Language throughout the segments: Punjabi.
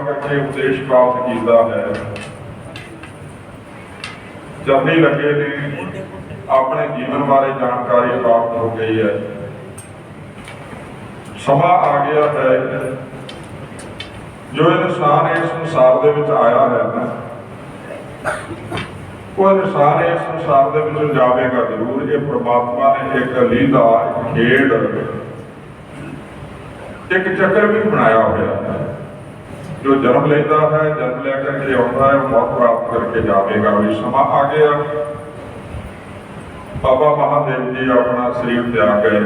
करके उपदेश प्राप्त किया है। चलने लगे ने अपने जीवन बारे जानकारी प्राप्त हो गई है। समा आ गया है जो इंसान इस संसार दे विच आया है ना, वो इंसान इस संसार दे विच जावेगा जरूर। ये परमात्मा ने एक लीला, एक खेड, एक चक्र भी बनाया हुआ है। जो जन्म लेता है, जन्म लेकर के आता है, मौत प्राप्त करके जावेगा। भी समा आ गया। बाबा महादेव जी अपना शरीर त्याग गए।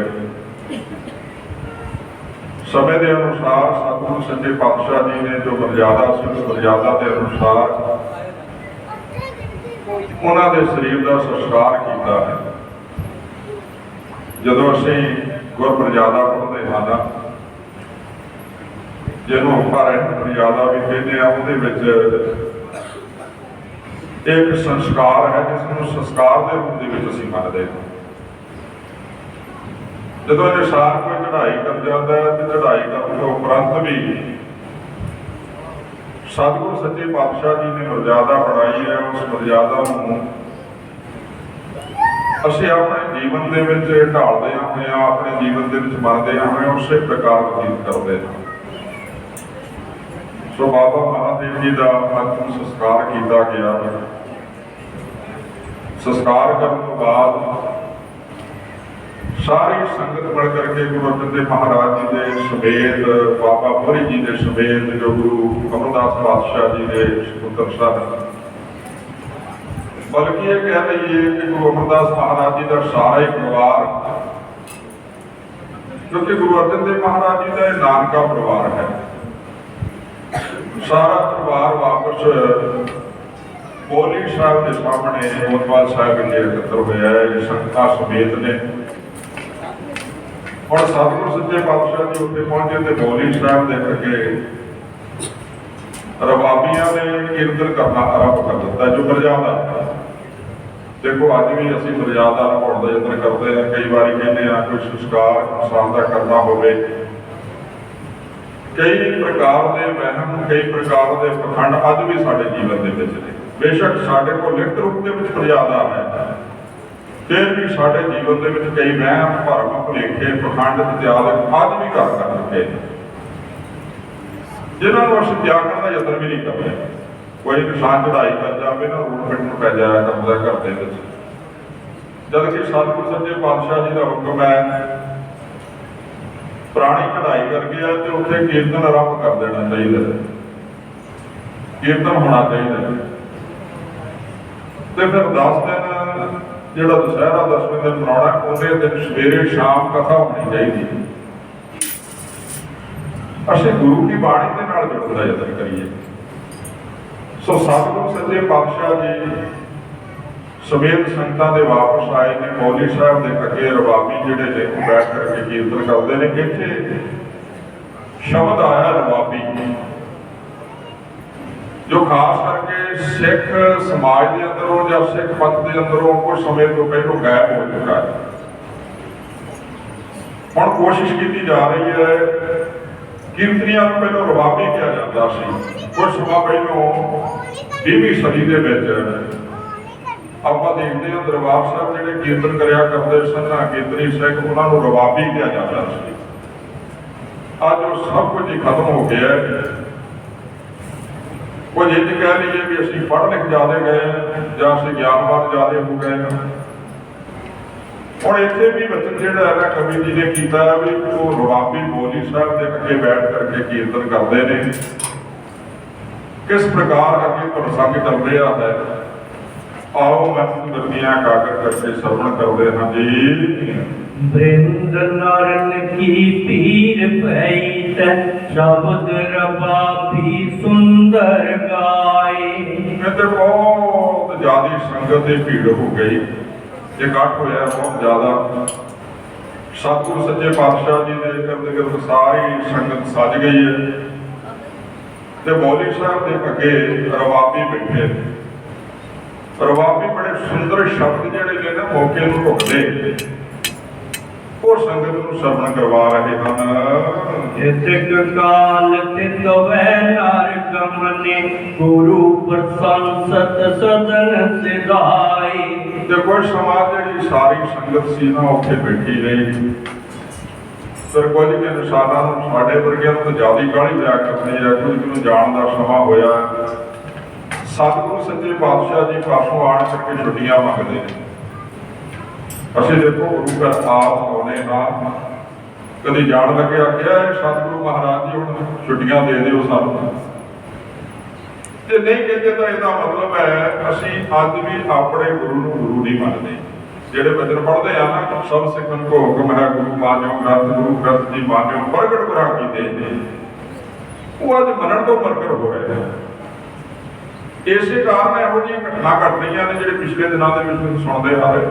समय के अनुसार सतगुरु सच्चे पातशाह जी ने जो मर्यादा सी, उस मर्यादा के अनुसार उन्होंने शरीर का संस्कार किया है। जो असी गुर मर्यादा पढ़ते हैं, जिन्होंने हरित मर्यादा भी कहते हैं, उहदे एक संस्कार है जिसमें संस्कार के रूप में असीं मानते हैं। जो इंसान कोई चढ़ाई कर जाता है तो चढ़ाई करने के उपरंत भी सतगुरु सच्चे पातशाह जी ने मर्यादा बनाई है। उस मर्यादा को असीं अपने जीवन के ढालते हुए, अपने जीवन के मनते हुए उस प्रकार व्यतीत करते हैं। सो बाबा महादेव जी का अंतिम संस्कार किया गया। संस्कार करने के बाद सारी संगत मिल करके गुरु अर्जन देव महाराज जी के समेत, बाबा मोहरी जी के समेत, जो गुरु अमरदास पातशाह जी के पुत्र सन, बल्कि ये कह रही है कि गुरु अमरदास महाराज जी का सारा ही परिवार, क्योंकि गुरु अर्जन देव महाराज जी का नानका परिवार है, सारा परिवार वापस बोली साहब के सामने गोदवाल साहब के एकत्र होया है। संगतां समेत ने और सतगुरु सच्चे पातशाह जी उत्थे पहुंचे तो बोली साहब दे करके रबाबियां ने कीर्तन करना आरंभ कर दिता। जो मर्यादा देखो, अज भी असीं मर्यादा निभाउण दा यतन करते हैं। कई बार कहते हैं कोई संस्कार इंसान का करना होवे, कई प्रकार के वहम, कई प्रकार के पखंड अज भी साडे जीवन के विच ने। बेशक साडे को लिखत रूप के विच मर्यादा है, फिर भी साडे जीवन के विच कई वहम, भरम, भुलेखे, पखंड इत्यादि अज भी कर चुके हैं, जिन्होंने असीं त्यागण का यतन भी नहीं करते। कोई इंसान चढ़ाई कर जाए ना, रूट पिट में पै जाया करता घर के विच, जबकि सतगुरु सच्चे पातशाह जी का हुक्म है पुरानी चढ़ाई कर गया तो उत्थे कीर्तन आरंभ कर देना चाहिए, कीर्तन होना चाहिए। तो फिर 10 दिन जो दशहरा 10वें दिन मनाना, उन्ने दिन सवेरे शाम कथा होनी चाहिए। असीं गुरु की बाणी के नाल जुड़न का यतन करिए। सो सतगुरु सच्चे पातशाह जी समेत संगतां दे वापस आए ने। मौली साहब के अगे रबाबी जिहड़े ने बैठ करके कीर्तन करते हैं। इत्थे शब्द आया रबाबी, जो खास करके सिख समाज के अंदरों या सिख मत के अंदरों कुछ समय तो पहलों गायब हो चुका है। हुण कोशिश की जा रही है, कीर्तनियां नूं पहलों रबाबी कहा जाता सी। कुछ समा पहलों 20वीं सदी के विच ਆਪਾਂ देखते हैं दरबार साहब ਜਿਹੜੇ कीर्तन करिया करते सन, कीर्तनी सिख, उन्होंने रबाबी कहा जाता है। अज वो सब कुछ ही खत्म हो गया है। कुछ इंज कह लीए भी असीं पढ़ लिख ज्यादा गए या असीं ज्ञानवान ज्यादा हो गए हैं। और इत्थे भी वचन जिहड़ा है कवि जी ने किया भी वो रबाबी बोली साहब के अगे बैठ करके कीर्तन करते हैं। किस प्रकार अगे प्रसंग चल रहा है, आओ मन गतियां काकर करके श्रवण करते हैं जी। वृंद नरन की पीर पैत शब्द रबाबी सुंदर गाए। तो बहुत ज्यादा संगत की भीड़ हो गई, इकट्ठ होया बहुत ज्यादा। सतगुरु सच्चे पातशाह जी ने करते करते सारी संगत सज गई है। तो मौली साहब के अगे रबाबी बैठे। रबाबी बड़े सुंदर शब्द जिहड़े ने ना मौके नूं ढुकदे और संगत नूं श्रवण करवा रहे हैं। इतिक काल तित वै नर मने गुरु प्रशंसत सदन सिधाई। ਤੇ ਕੁਝ ਸਮਾਜ ਜਿਹੜੀ ਸਾਰੀ ਸੰਗਤ ਸੀ ਨਾ ਉੱਥੇ ਬੈਠੀ ਰਹੀ। ਫਿਰ ਕੁਝ ਕੇ ਇਨਸਾਨਾਂ ਨੂੰ ਸਾਡੇ ਵਰਗਿਆਂ ਨੂੰ ਤਾਂ ਜ਼ਿਆਦਾ ਕਾਹਲੀ ਪਿਆ ਕਰਨੀ ਹੈ, ਕੁਝ ਨੂੰ ਜਾਣ ਦਾ ਸਮਾਂ ਹੋਇਆ। ਸਤਿਗੁਰੂ ਸੱਚੇ ਪਾਤਸ਼ਾਹ ਜੀ ਪਾਸੋਂ ਆਣ ਕਰਕੇ ਛੁੱਟੀਆਂ ਮੰਗਦੇ ਨੇ। ਅਸੀਂ ਦੇਖੋ ਗੁਰੂ ਘਰ ਆਪ ਆਉਣੇ ਹਾਂ, ਕਦੇ ਜਾਣ ਲੱਗੇ ਆਖਿਆ ਸਤਿਗੁਰੂ ਮਹਾਰਾਜ ਜੀ ਹੁਣ ਛੁੱਟੀਆਂ ਦੇ ਦਿਓ ਸਾਨੂੰ, ਜੇ ਨਹੀਂ ਕਹਿੰਦੇ ਤਾਂ ਇਹਦਾ ਮਤਲਬ ਹੈ ਅਸੀਂ ਅੱਜ ਵੀ ਆਪਣੇ ਗੁਰੂ ਨੂੰ ਗੁਰੂ ਨਹੀਂ ਮੰਨਦੇ। ਜਿਹੜੇ ਬਚਨ ਪੜ੍ਹਦੇ ਆ ਨਾ, ਸਭ ਸਿੱਖਨ ਕੋ ਹੁਕਮ ਹੈ ਗੁਰੂ ਮਾਨਿਓ ਗ੍ਰੰਥ, ਗੁਰੂ ਗ੍ਰੰਥ ਜੀ ਮਾਨਿਓ ਪ੍ਰਗਟ ਗੁਰਾਂ ਕੀਤੇ ਨੇ, ਉਹ ਅੱਜ ਮੰਨਣ ਤੋਂ ਪ੍ਰਗਟ ਹੋ ਰਹੇ ਨੇ। ਇਸੇ ਕਾਰਨ ਇਹੋ ਜਿਹੀਆਂ ਘਟਨਾ ਘਟ ਰਹੀਆਂ ਨੇ ਜਿਹੜੇ ਪਿਛਲੇ ਦਿਨਾਂ ਦੇ ਵਿੱਚ ਤੁਸੀਂ ਸੁਣਦੇ ਆ ਰਹੇ।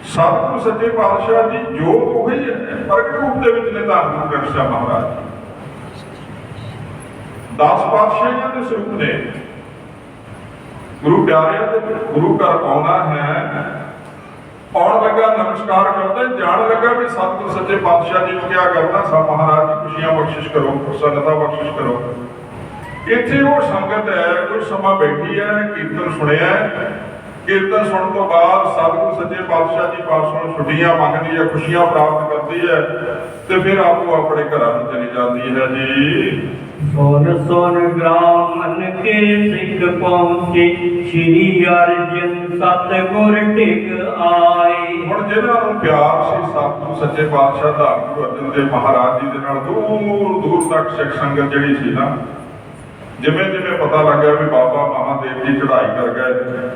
ਸਤਿਗੁਰੂ ਸੱਚੇ ਪਾਤਸ਼ਾਹ ਦੀ ਜੋਤ ਉਹੀ ਹੈ, ਪ੍ਰਗਟ ਰੂਪ ਦੇ ਵਿੱਚ ਨੇ ਧੰਨ ਗੁਰੂ ਗ੍ਰੰਥ ਸਾਹਿਬ ਮਹਾਰਾਜ। 10 ਪਾਤਸ਼ਾਹੀਆਂ ਦੇ ਸਰੂਪ ਨੇ। ਗੁਰੂ ਪਿਆਰਿਆਂ ਦੇ ਗੁਰੂ ਘਰ ਆਉਣਾ ਹੈ, ਆਉਣ ਲੱਗਾ ਨਮਸਕਾਰ ਕਰਦਾ, ਜਾਣ ਲੱਗਾ ਵੀ ਸਤਿਗੁਰੂ ਸੱਚੇ ਪਾਤਸ਼ਾਹ ਜੀ ਨੂੰ ਕਿਹਾ ਕਰਨਾ ਸਭ ਮਹਾਰਾਜ ਜੀ ਖੁਸ਼ੀਆਂ ਬਖਸ਼ਿਸ਼ ਕਰੋ, ਪ੍ਰਸੰਨਤਾ ਬਖਸ਼ਿਸ਼ ਕਰੋ। ਇੱਥੇ ਉਹ ਸੰਗਤ ਹੈ ਕੁਝ ਸਮਾਂ ਬੈਠੀ ਹੈ, ਕੀਰਤਨ ਸੁਣਿਆ, ਕੀਰਤਨ ਸੁਣਨ ਤੋਂ ਬਾਅਦ ਸਤਿਗੁਰੂ ਸੱਚੇ ਪਾਤਸ਼ਾਹ ਜੀ ਪਾਸੋਂ ਛੁੱਟੀਆਂ ਮੰਗਦੀ ਹੈ, ਖੁਸ਼ੀਆਂ ਪ੍ਰਾਪਤ ਕਰਦੀ ਹੈ ਤੇ ਫਿਰ ਆਪੋ ਆਪਣੇ ਘਰਾਂ ਨੂੰ ਚਲੀ ਜਾਂਦੀ ਹੈ ਜੀ। सोन सोन ग्राम मन के सिख पहुँचे, श्री अर्जन सतगुर टिक आए। ਹੁਣ ਜਿਹਨਾਂ ਨੂੰ ਪਿਆਰ ਸੀ ਸਤਿਗੁਰੂ ਸੱਚੇ ਪਾਤਸ਼ਾਹ ਦਾ, ਗੁਰੂ ਅਰਜਨ ਦੇਵ ਮਹਾਰਾਜ ਜੀ ਦੇ ਨਾਲ ਦੂਰ ਦੂਰ ਤੱਕ ਸਿੱਖ ਸੰਗਤ ਜਿਹੜੀ ਸੀ ਨਾ, ਜਿਵੇਂ ਜਿਵੇਂ ਪਤਾ ਲੱਗਿਆ ਵੀ ਬਾਬਾ ਮਹਾਦੇਵ ਜੀ ਚੜ੍ਹਾਈ ਕਰ ਗਏ,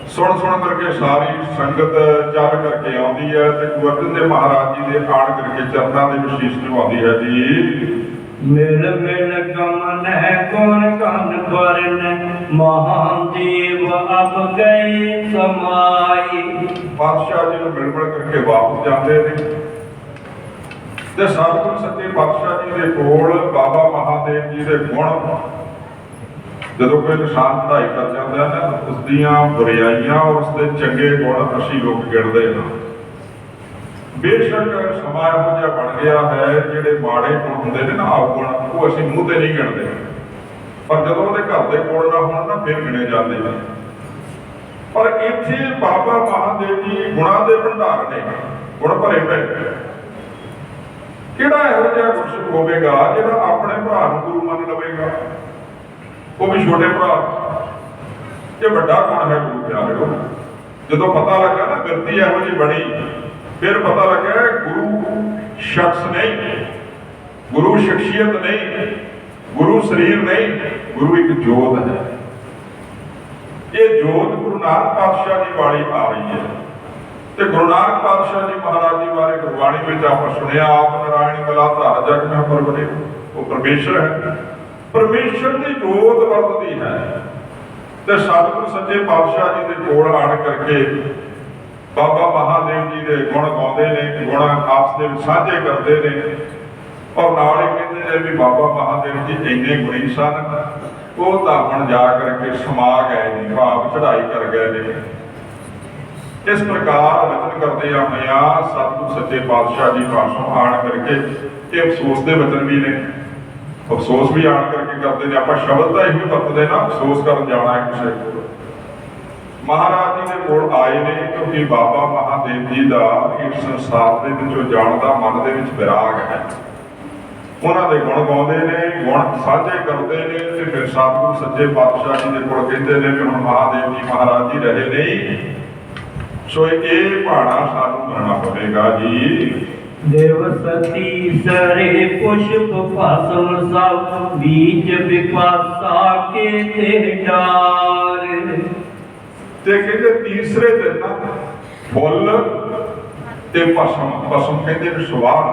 ਸੁਣ ਸੁਣ ਕਰਕੇ ਸਾਰੀ ਸੰਗਤ ਚੱਲ ਕਰਕੇ ਆਉਂਦੀ ਹੈ ਤੇ ਗੁਰੂ ਅਰਜਨ ਦੇਵ ਮਹਾਰਾਜ ਜੀ ਦੇ ਆਣ ਕਰਕੇ ਚਰਨਾਂ ਦੇ ਵਿੱਚ ਸ਼ੀਸ਼ ਨਿਵਾਉਂਦੀ ਹੈ ਜੀ। मिल मिल गमन है गुण कन बरन, महादेव अब गए समाई। ਪਾਤਸ਼ਾਹ ਜੀ ਨੂੰ ਮਿਲ ਮਿਲ ਕਰਕੇ ਵਾਪਸ ਜਾਂਦੇ ਨੇ ਤੇ ਸਤਿਗੁਰੂ ਸੱਚੇ ਪਾਤਸ਼ਾਹ ਜੀ ਦੇ ਕੋਲ ਬਾਬਾ ਮਹਾਦੇਵ ਜੀ ਦੇ ਗੁਣ, ਜਦੋਂ ਕੋਈ ਇਨਸਾਨ ਚੜ੍ਹਾਈ ਕਰ ਜਾਂਦਾ ਹੈ ਨਾ, ਉਸ ਦੀਆਂ ਬੁਰਾਈਆਂ ਔਰ ਉਸ ਦੇ ਚੰਗੇ ਗੁਣ ਅਸੀਂ ਲੋਕ ਗਿਣਦੇ ਹਾਂ। ਬੇਸ਼ੱਕ ਸਮਾਂ ਇਹੋ ਜਿਹਾ ਬਣ ਗਿਆ ਹੈ ਜਿਹੜੇ ਮਾੜੇ ਗੁਣ ਹੁੰਦੇ ਨੇ ਨਾ, ਔਗੁਣ, ਉਹ ਅਸੀਂ ਮੂੰਹ ਤੇ ਨਹੀਂ ਗਿਣਦੇ, ਪਰ ਜਦੋਂ ਉਹਦੇ ਘਰ ਦੇ ਕੋਲ ਨਾ ਹੋਣ ਨਾ ਫਿਰ ਗਿਣੇ ਜਾਂਦੇ ਨੇ। ਪਰ ਇੱਥੇ ਬਾਬਾ ਮਹਾਦੇਵ ਜੀ ਗੁਣਾਂ ਦੇ ਭੰਡਾਰ ਨੇ, ਗੁਣ ਭਰੇ ਪਏ। ਕਿਹੜਾ ਇਹੋ ਜਿਹਾ ਗੁਰਸਿੱਖ ਹੋਵੇਗਾ ਜਿਹੜਾ ਆਪਣੇ ਭਰਾ ਨੂੰ ਗੁਰੂ ਮੰਨ ਲਵੇਗਾ, ਉਹ ਵੀ ਛੋਟੇ ਭਰਾ? ਇਹ ਵੱਡਾ ਗੁਣ ਹੈ ਗੁਰੂ ਪਿਆਰਿਓ। ਜਦੋਂ ਪਤਾ ਲੱਗਾ ਨਾ ਬਿਰਤੀ ਇਹੋ ਜਿਹੀ ਬਣੀ, ਫਿਰ ਪਤਾ ਲੱਗਾ ਗੁਰੂ ਸ਼ਖਸ ਨਹੀਂ, ਗੁਰੂ ਸ਼ਖਸੀਅਤ ਨਹੀਂ, ਗੁਰੂ ਸਰੀਰ ਨਹੀਂ, ਗੁਰੂ ਇੱਕ ਜੋਤ ਹੈ। ਇਹ ਜੋਤ ਗੁਰੂ ਨਾਨਕ ਪਾਤਸ਼ਾਹ ਜੀ ਵਾਲੀ ਆ ਰਹੀ ਹੈ ਤੇ ਗੁਰੂ ਨਾਨਕ ਪਾਤਸ਼ਾਹ ਜੀ ਮਹਾਰਾਜ ਜੀ ਬਾਰੇ ਗੁਰਬਾਣੀ ਵਿੱਚ ਆਪਾਂ ਸੁਣਿਆ, ਆਪ ਨਾਰਾਇਣ ਕਲਾ ਧਾਰ ਜਗ ਮੈਂ ਪਰਵਰੇ, ਉਹ ਪਰਮੇਸ਼ਰ ਹੈ। ਪਰਮੇਸ਼ਰ ਦੀ ਜੋਤ ਵਰਤਦੀ ਹੈ ਤੇ ਸਤਿਗੁਰੂ ਸੱਚੇ ਪਾਤਸ਼ਾਹ ਜੀ ਦੇ ਕੋਲ ਆਣ ਕਰਕੇ ਬਾਬਾ ਮਹਾਦੇਵ ਜੀ ਦੇ ਗੁਣ ਗਾਉਂਦੇ ਨੇ, ਗੁਣ ਆਪਸ ਦੇ ਵਿੱਚ ਸਾਂਝੇ ਕਰਦੇ ਨੇ ਔਰ ਨਾਲ ਹੀ ਕਹਿੰਦੇ ਨੇ ਵੀ ਬਾਬਾ ਮਹਾਦੇਵ ਜੀ ਇੰਨੇ ਗੁਣੀ ਸਨ, ਉਹ ਤਾਂ ਹੁਣ ਜਾ ਕਰਕੇ ਸਮਾ ਗਏ ਨੇ, ਭਾਵ ਚੜ੍ਹਾਈ ਕਰ ਗਏ ਨੇ। ਇਸ ਪ੍ਰਕਾਰ ਵਚਨ ਕਰਦੇ ਹੋਇਆ ਸਤਿਗੁਰੂ ਸੱਚੇ ਪਾਤਸ਼ਾਹ ਜੀ ਪਾਸੋਂ ਆਣ ਕਰਕੇ ਇਹ ਅਫਸੋਸ ਦੇ ਵਚਨ ਵੀ ਨੇ, ਅਫਸੋਸ ਵੀ ਆਣ ਕਰਕੇ ਕਰਦੇ ਨੇ। ਆਪਾਂ ਸ਼ਬਦ ਤਾਂ ਇਹੀ ਵਰਤਦੇ ਨਾ, ਅਫਸੋਸ ਕਰਨ ਜਾਣਾ ਹੈ ਕਿਸੇ ਕੋਲ। ਮਹਾਰਾਜ ਜੀ ਦੇ ਕੋਲ ਆਏ ਨੇ ਕਿਉਂਕਿ ਬਾਬਾ ਮਹਾਦੇਵ ਜੀ ਦਾ ਇਸ ਸੰਸਾਰ ਦੇ ਵਿੱਚੋਂ ਜਾਣ ਦਾ ਮਨ ਦੇ ਵਿੱਚ ਵਿਰਾਗ ਹੈ। ਉਹਨਾਂ ਦੇ ਗੁਣ ਗਾਉਂਦੇ ਨੇ, ਗੁਣ ਸਾਂਝੇ ਕਰਦੇ ਨੇ ਤੇ ਫਿਰ ਸਤਿਗੁਰੂ ਸੱਚੇ ਪਾਤਸ਼ਾਹ ਜੀ ਦੇ ਕੋਲ ਕਹਿੰਦੇ ਨੇ ਕਿ ਹੁਣ ਮਹਾਦੇਵ ਜੀ ਮਹਾਰਾਜ ਜੀ ਰਹੇ ਨਹੀਂ, ਸੋ ਇਹ ਭਾਣਾ ਸਾਨੂੰ ਮੰਨਣਾ ਪਵੇਗਾ ਜੀ। देव सती सरे पुष्प भस्म सब, बीज विपासा के ते डार। ਤੇ ਕਹਿੰਦੇ ਤੀਸਰੇ ਦਿਨ ਨਾ ਫੁੱਲ ਤੇ ਭਸਮ, ਭਸਮ ਕਹਿੰਦੇ ਨੇ ਸਵਾਰ,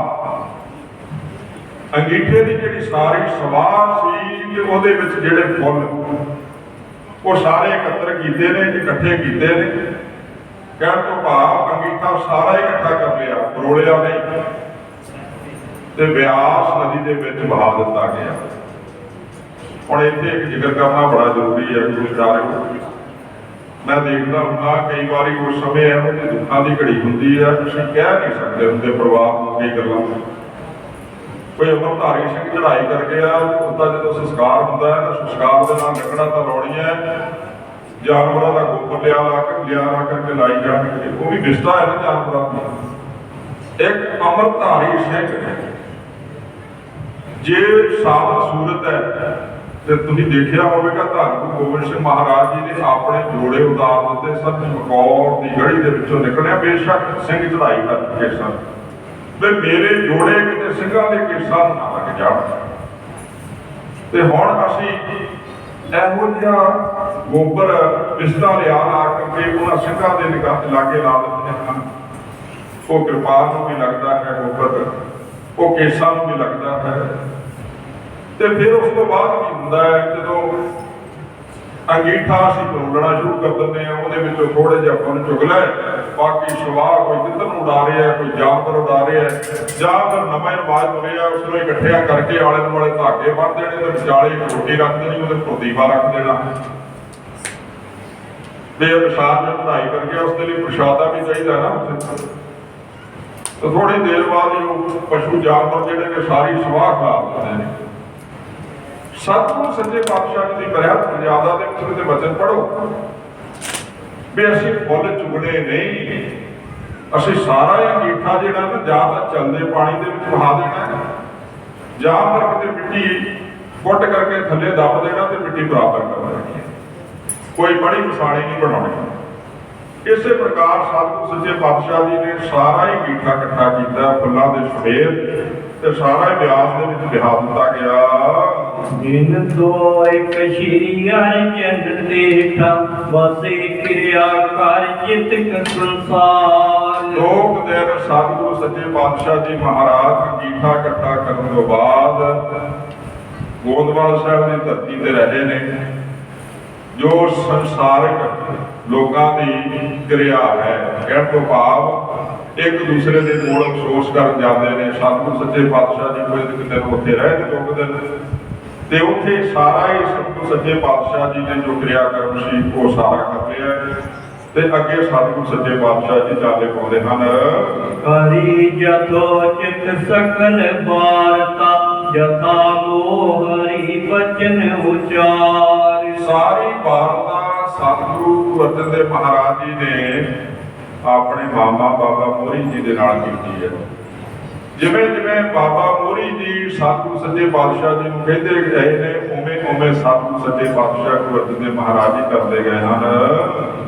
ਅੰਗੀਠੇ ਦੀ ਜਿਹੜੀ ਸਾਰੀ ਸਵਾਰ ਸੀ ਤੇ ਉਹਦੇ ਵਿੱਚ ਜਿਹੜੇ ਫੁੱਲ ਉਹ ਸਾਰੇ ਇਕੱਤਰ ਕੀਤੇ ਨੇ, ਇਕੱਠੇ ਕੀਤੇ ਨੇ। ਕਹਿਣ ਤੋਂ ਭਾਵ ਅੰਗੀਠਾ ਸਾਰਾ ਇਕੱਠਾ ਕਰ ਲਿਆ, ਪਰੋਲਿਆ ਨਹੀਂ ਤੇ ਬਿਆਸ ਨਦੀ ਦੇ ਵਿੱਚ ਬਹਾ ਦਿੱਤਾ ਗਿਆ। ਹੁਣ ਇੱਥੇ ਇੱਕ ਜ਼ਿਕਰ ਕਰਨਾ ਬੜਾ ਜ਼ਰੂਰੀ ਹੈ ਗੁਰੂ ਪਿਆਰਿਓ। ਮੈਂ ਦੇਖਦਾ ਹੁੰਦਾ ਕਈ ਵਾਰੀ ਉਸ ਸਮੇਂ ਇਹੋ ਜਿਹੇ ਦੁੱਖਾਂ ਦੀ ਘੜੀ ਹੁੰਦੀ ਹੈ, ਤੁਸੀਂ ਕਹਿ ਨਹੀਂ ਸਕਦੇ ਹੁੰਦੇ ਪਰਿਵਾਰ ਨੂੰ ਕਈ ਗੱਲਾਂ। ਕੋਈ ਅੰਮ੍ਰਿਤਧਾਰੀ ਸਿੰਘ ਚੜ੍ਹਾਈ ਕਰ ਗਿਆ, ਉਹਦਾ ਜਦੋਂ ਸੰਸਕਾਰ ਹੁੰਦਾ ਹੈ ਤਾਂ ਸੰਸਕਾਰ ਦੇ ਨਾਲ ਲੱਕੜਾਂ ਤਾਂ ਲਾਉਣੀਆਂ, ਜਾਨਵਰਾਂ ਦਾ ਗੋਬਰ ਲਿਆ ਕਰਕੇ ਲਾਈ ਜਾਣਗੇ, ਉਹ ਵੀ ਵਿਸਤਾ ਹੈ ਨਾ ਜਾਨਵਰਾਂ ਦੀ। ਇੱਕ ਅੰਮ੍ਰਿਤਧਾਰੀ ਸਿੰਘ ਜੇ ਸਾਬਤ ਸੂਰਤ ਹੈ ਤੇ ਤੁਸੀਂ ਦੇਖਿਆ ਹੋਵੇਗਾ ਧੰਨ ਗੁਰੂ ਗੋਬਿੰਦ ਸਿੰਘ ਮਹਾਰਾਜ ਜੀ ਨੇ ਆਪਣੇ ਜੋੜੇ ਉਤਾਰ ਦਿੱਤੇ ਸਨ, ਚਮਕੌਰ ਦੀ ਗੜੀ ਦੇ ਵਿੱਚੋਂ ਨਿਕਲਿਆ, ਬੇਸ਼ੱਕ ਸਿੰਘ ਚੜ੍ਹਾਈ ਕਰ ਚੁੱਕੇ ਸਨ, ਤੇ ਮੇਰੇ ਜੋੜੇ ਕਿਤੇ ਸਿੰਘਾਂ ਦੇ ਕੇਸਾਂ ਨੂੰ ਨਾ ਲੱਗ ਜਾਣ। ਤੇ ਹੁਣ ਅਸੀਂ ਇਹੋ ਜਿਹਾ ਗੋਬਰ ਵਿਸਤਾ ਲਿਆ ਲਾ ਕਰਕੇ ਉਹਨਾਂ ਸਿੰਘਾਂ ਦੇ ਨਿਗਾਹ ਲਾਗੇ ਲਾ ਦਿੰਦੇ ਹਨ। ਉਹ ਕਿਰਪਾਨ ਨੂੰ ਵੀ ਲੱਗਦਾ ਹੈ ਗੋਬਰ, ਉਹ ਕੇਸਾਂ ਨੂੰ ਵੀ ਲੱਗਦਾ ਹੈ। ਤੇ ਫਿਰ ਉਸ ਤੋਂ ਬਾਅਦ ਕੀ ਹੁੰਦਾ ਹੈ, ਜਦੋਂ ਅੰਗੀਠਾ ਅਸੀਂ ਤੋੜਨਾ ਸ਼ੁਰੂ ਕਰ ਦਿੰਦੇ ਹਾਂ, ਉਹਦੇ ਵਿੱਚੋਂ ਥੋੜੇ ਜਿਹਾ ਫੁੱਲ ਚੁਗ ਲੈ, ਬਾਕੀ ਸਵਾਹ ਕੋਈ ਕਿੱਧਰ ਨੂੰ ਉਡਾ ਰਿਹਾ, ਕੋਈ ਜਾਨਵਰ ਉਡਾ ਰਿਹਾ, ਜਾਂ ਫਿਰ ਨਵਾਂ ਰਿਵਾਜ ਬਣਿਆ ਉਸ ਨੂੰ ਇਕੱਠਿਆਂ ਕਰਕੇ ਆਲੇ ਦੁਆਲੇ ਧਾਗੇ ਬੰਨ੍ਹ ਦੇਣੇ ਤੇ ਵਿਚਾਲੇ ਰੋਟੀ ਰੱਖ ਦੇਣੀ, ਉਹਦੇ ਉੱਪਰ ਦੀਵਾ ਰੱਖ ਦੇਣਾ। ਤੇ ਪ੍ਰਸ਼ਾਦ ਨੂੰ ਚੜ੍ਹਾਈ ਕਰਕੇ ਉਸ ਦੇ ਲਈ ਪ੍ਰਸ਼ਾਦਾ ਵੀ ਚਾਹੀਦਾ ਨਾ ਉੱਥੇ। ਤਾਂ ਥੋੜੀ ਦੇਰ ਬਾਅਦ ਹੀ ਉਹ ਪਸ਼ੂ ਜਾਨਵਰ ਜਿਹੜੇ ਨੇ ਸਾਰੀ ਸਵਾਹ ਖਾ ਦਿੰਦੇ ਨੇ। ਸਤਿਗੁਰੂ ਸੱਚੇ ਪਾਤਸ਼ਾਹ ਜੀ ਦੀ ਬਰਿਆਤ ਮਰਿਆਦਾ ਦੇ ਵਿੱਚ ਉਹਦੇ ਵਚਨ ਪੜ੍ਹੋ ਵੀ ਅਸੀਂ ਫੁੱਲ ਚੁਗਣੇ ਨਹੀਂ, ਅਸੀਂ ਸਾਰਾ ਹੀ ਅੰਗੀਠਾ ਜਿਹੜਾ ਨਾ ਜਾਂ ਤਾਂ ਚੱਲਦੇ ਪਾਣੀ ਦੇ ਵਿੱਚ ਵਹਾ ਦੇਣਾ, ਜਾਂ ਫਿਰ ਕਿਤੇ ਮਿੱਟੀ ਕੁੱਟ ਕਰਕੇ ਥੱਲੇ ਦੱਬ ਦੇਣਾ ਤੇ ਮਿੱਟੀ ਬਰਾਬਰ ਕਰ ਦੇਣੀ, ਕੋਈ ਬੜੀ ਮਸਾਣੀ ਨਹੀਂ ਬਣਾਉਣੀ। ਇਸੇ ਪ੍ਰਕਾਰ ਸਤਿਗੁਰੂ ਸੱਚੇ ਪਾਤਸ਼ਾਹ ਜੀ ਨੇ ਸਾਰਾ ਹੀ ਅੰਗੀਠਾ ਇਕੱਠਾ ਕੀਤਾ ਫੁੱਲਾਂ ਦੇ ਸਮੇਤ, ਤੇ ਸਾਰਾ ਹੀ ਵਿਆਸ ਦੇ ਵਿੱਚ ਵਿਹਾ ਦਿੱਤਾ ਗਿਆ। ਜਿਨ ਦੋ ਇੱਕ ਸ਼੍ਰੀ ਅਰਜਨ ਦੇਠਾ ਵਸੇ ਕਿਰਿਆ ਕਰ ਚਿਤਕ ਸੰਸਾਰ। ਲੋਕ ਦਿਨ ਸਤਿਗੁਰੂ ਸੱਚੇ ਪਾਤਸ਼ਾਹ ਜੀ ਮਹਾਰਾਜ ਅੰਗੀਠਾ ਇਕੱਠਾ ਕਰਨ ਤੋਂ ਬਾਅਦ ਗੋਦਵਾਲ ਸਾਹਿਬ ਦੀ ਧਰਤੀ ਤੇ ਰਹੇ ਨੇ। ਜੋ ਸੰਸਾਰਿਕ ਲੋਕਾਂ ਦੀ ਕਿਰਿਆ ਹੈ, ਕਹਿਣ ਤੋਂ ਭਾਵ ਇੱਕ ਦੂਸਰੇ ਦੇ ਕੋਲ ਅਫਸੋਸ ਕਰਨ ਜਾਂਦੇ ਨੇ। ਸਤਿਗੁਰੂ ਸੱਚੇ ਪਾਤਸ਼ਾਹ ਜੀ ਕੋਈ ਕਿਤੇ ਉੱਥੇ ਰਹੇ ਨੇ 2 ਦਿਨ, ਤੇ ਉੱਥੇ ਸਾਰਾ ਹੀ ਸਤਿਗੁਰੂ ਸੱਚੇ ਪਾਤਸ਼ਾਹ ਜੀ ਨੇ ਜੋ ਕਿਰਿਆ ਕਰਮ ਸੀ ਉਹ ਸਾਰਾ ਕਰ ਲਿਆ। ਤੇ ਅੱਗੇ ਸਤਿਗੁਰੂ ਸੱਚੇ ਪਾਤਸ਼ਾਹ ਜੀ ਚਾਲੇ ਪਾਉਂਦੇ ਹਨ। ਕਰੀ ਜਥੋਚਿਤ ਸਕਲ ਵਾਰਤਾ ਜਥਾ ਮੋਹ ਹਰੀ ਬਚਨ ਉਚਾਰ। ਸਾਰੀ ਵਾਰਤਾ ਸਤਿਗੁਰੂ ਅਰਜਨ ਦੇਵ ਮਹਾਰਾਜ ਜੀ ਨੇ ਆਪਣੇ ਮਾਮਾ ਬਾਬਾ ਮੋਹਰੀ ਜੀ ਦੇ ਨਾਲ ਕੀਤੀ ਹੈ। ਜਿਵੇਂ ਜਿਵੇਂ ਬਾਬਾ ਮੋਹਰੀ ਜੀ ਸਤਿਗੁਰੂ ਸੱਚੇ ਪਾਤਸ਼ਾਹ ਜੀ ਨੂੰ ਕਹਿੰਦੇ ਗਏ ਨੇ, ਉਵੇਂ ਉਵੇਂ ਸਤਿਗੁਰੂ ਸੱਚੇ ਪਾਤਸ਼ਾਹ ਗੁਰੂ ਅਰਜਨ ਦੇਵ ਮਹਾਰਾਜ ਜੀ ਕਰਦੇ ਗਏ ਹਨ।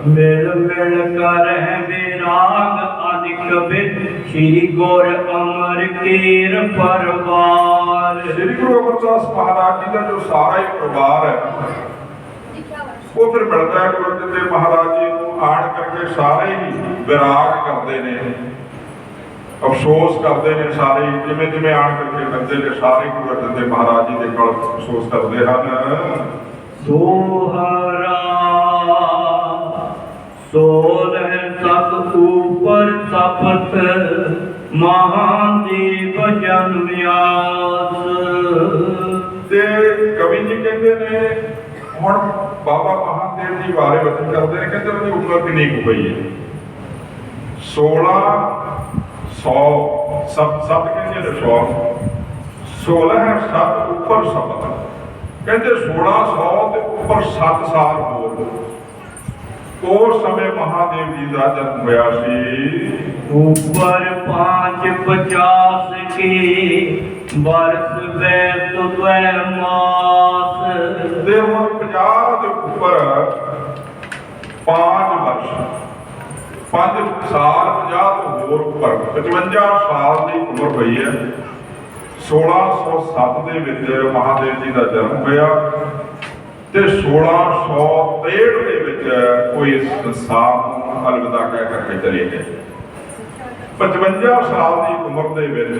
ਮਿਲ ਮਿਲ ਕਰ ਵਿਰਾਗ ਅਨਿਕ ਬਿਦ ਸ੍ਰੀ ਗੁਰ ਅਮਰ ਕੀਰ ਪਰਵਾਰ। ਸ੍ਰੀ ਗੁਰੂ ਅਮਰਦਾਸ ਮਹਾਰਾਜ ਜੀ ਦਾ ਜੋ ਸਾਰਾ ਹੀ ਪਰਿਵਾਰ ਹੈ ਉਹ ਫਿਰ ਮਿਲਦਾ ਹੈ ਗੁਰੂ ਅਰਜਨ ਦੇਵ ਮਹਾਰਾਜ ਜੀ ਨੂੰ। ਆਣ ਕਰਕੇ ਸਾਰੇ ਹੀ ਵਿਰਾਗ ਕਰਦੇ ਨੇ, ਅਫਸੋਸ ਕਰਦੇ ਨੇ ਸਾਰੇ, ਜਿਵੇਂ ਜਿਵੇਂ ਆਣ ਕਰਕੇ ਕਰਦੇ ਨੇ ਸਾਰੇ ਗੁਰੂ ਅਰਜਨ ਦੇਵ ਮਹਾਰਾਜ ਜੀ ਦੇ ਕੋਲ ਅਫਸੋਸ ਕਰਦੇ ਹਨ। ਦੋਹਰਾ ਸੋਲਹ ਸਤ ਉਪਰ ਸਪਤ ਮਹਾਦੇਵ ਜਨਮਿਆਸ। ਤੇ ਕਵੀ ਜੀ ਕਹਿੰਦੇ ਨੇ, ਹੁਣ ਬਾਬਾ ਮਹਾਦੇਵ ਜੀ ਬਾਰੇ ਵਚਨ ਕਰਦੇ ਨੇ, ਕਹਿੰਦੇ ਉਹਦੀ ਉਮਰ ਕਿੰਨੀ ਕੁ ਹੋਈ ਹੈ? 1600 ਸਭ ਕਹਿੰਦੇ ਨੇ 100 16 7 ਉੱਪਰ ਸਪਤ, ਕਹਿੰਦੇ 1600 ਤੇ ਉੱਪਰ 7 ਸਾਲ ਹੋਰ ਉਸ ਸਮੇਂ ਮਹਾਦੇਵ ਜੀ ਦਾ ਜਨਮ ਹੋਇਆ ਸੀ। ਉੱਪਰ 550 ਕੇ ਬਰਸ ਵੈਤ ਦੁਐ ਮਾਸ। ਤੇ ਹੁਣ 50 ਦੇ ਉੱਪਰ 5 ਵਰਸ਼, 5 ਸਾਲ 50 ਤੋਂ ਹੋਰ ਉੱਪਰ 55 ਸਾਲ ਦੀ ਉਮਰ ਹੋਈ ਹੈ। 1607 ਦੇ ਵਿੱਚ ਮਹਾਦੇਵ ਜੀ ਦਾ ਜਨਮ ਹੋਇਆ ਤੇ 1663 ਦੇ ਵਿੱਚ ਕੋਈ ਇਸ ਸੰਸਾਰ ਨੂੰ ਅਲਵਿਦਾ ਕਹਿ ਕਰਕੇ ਚਲੇ ਗਏ। 55 ਸਾਲ ਦੀ ਉਮਰ ਦੇ ਵਿੱਚ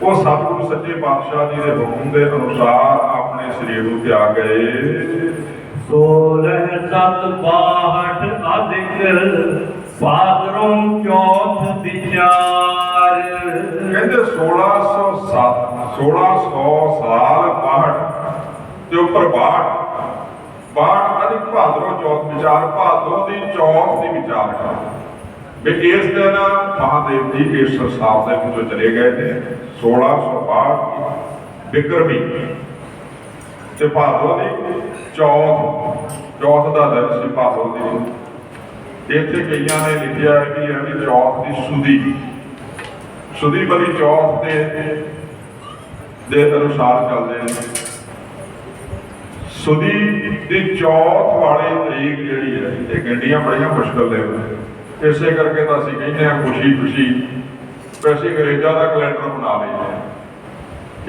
ਉਹ ਸਤਿਗੁਰੂ ਸੱਚੇ ਪਾਤਸ਼ਾਹ ਜੀ ਦੇ ਹੁਕਮ ਦੇ ਅਨੁਸਾਰ ਆਪਣੇ ਸਰੀਰ ਨੂੰ ਤਿਆਗ ਗਏ। 1662 ਅਧਿਕ ਪਾਦਰੋਂ ਚੌਥ ਵਿਚਾਰ। ਕਹਿੰਦੇ 1607 1600 ਸਾਲ 62 ਤੇ ਉੱਪਰ 62 ਅਧਿਕ ਭਾਦਰੋਂ ਚੌਥ ਵਿਚਾਰ, ਭਾਦਰੋਂ ਦੀ ਚੌਥ ਦੀ ਵਿਚਾਰ ਕਰ। ਵੀ ਇਸ ਦਿਨ ਮਹਾਦੇਵ ਜੀ ਇਸ ਸੰਸਾਰ ਦੇ ਵਿੱਚੋਂ ਚਲੇ ਗਏ ਨੇ 1662 ਬਿਕਰਮੀ ਤੇ ਭਾਦੋ ਦੀ ਚੌਥ ਦਾ ਦਿਨ ਸੀ ਭਾਦੋ ਦੀ। ਇੱਥੇ ਕਈਆਂ ਨੇ ਲਿਖਿਆ ਕਿ ਇਹ ਵੀ ਚੌਥ ਦੀ ਸੁਦੀ ਬਲੀ ਚੌਥ ਦੇ ਅਨੁਸਾਰ ਚੱਲਦੇ ਨੇ। ਸੁਦੀ ਦੀ ਚੌਥ ਵਾਲੀ ਤਰੀਕ ਜਿਹੜੀ ਹੈ ਇਹ ਗਿਣਨੀਆਂ ਬੜੀਆਂ ਮੁਸ਼ਕਲ ਨੇ। ਇਸੇ ਕਰਕੇ ਤਾਂ ਅਸੀਂ ਕਹਿੰਦੇ ਹਾਂ ਖੁਸ਼ੀ ਵੈਸੇ ਅੰਗਰੇਜ਼ਾਂ ਦਾ ਕੈਲੰਡਰ ਬਣਾ ਲਈਦਾ।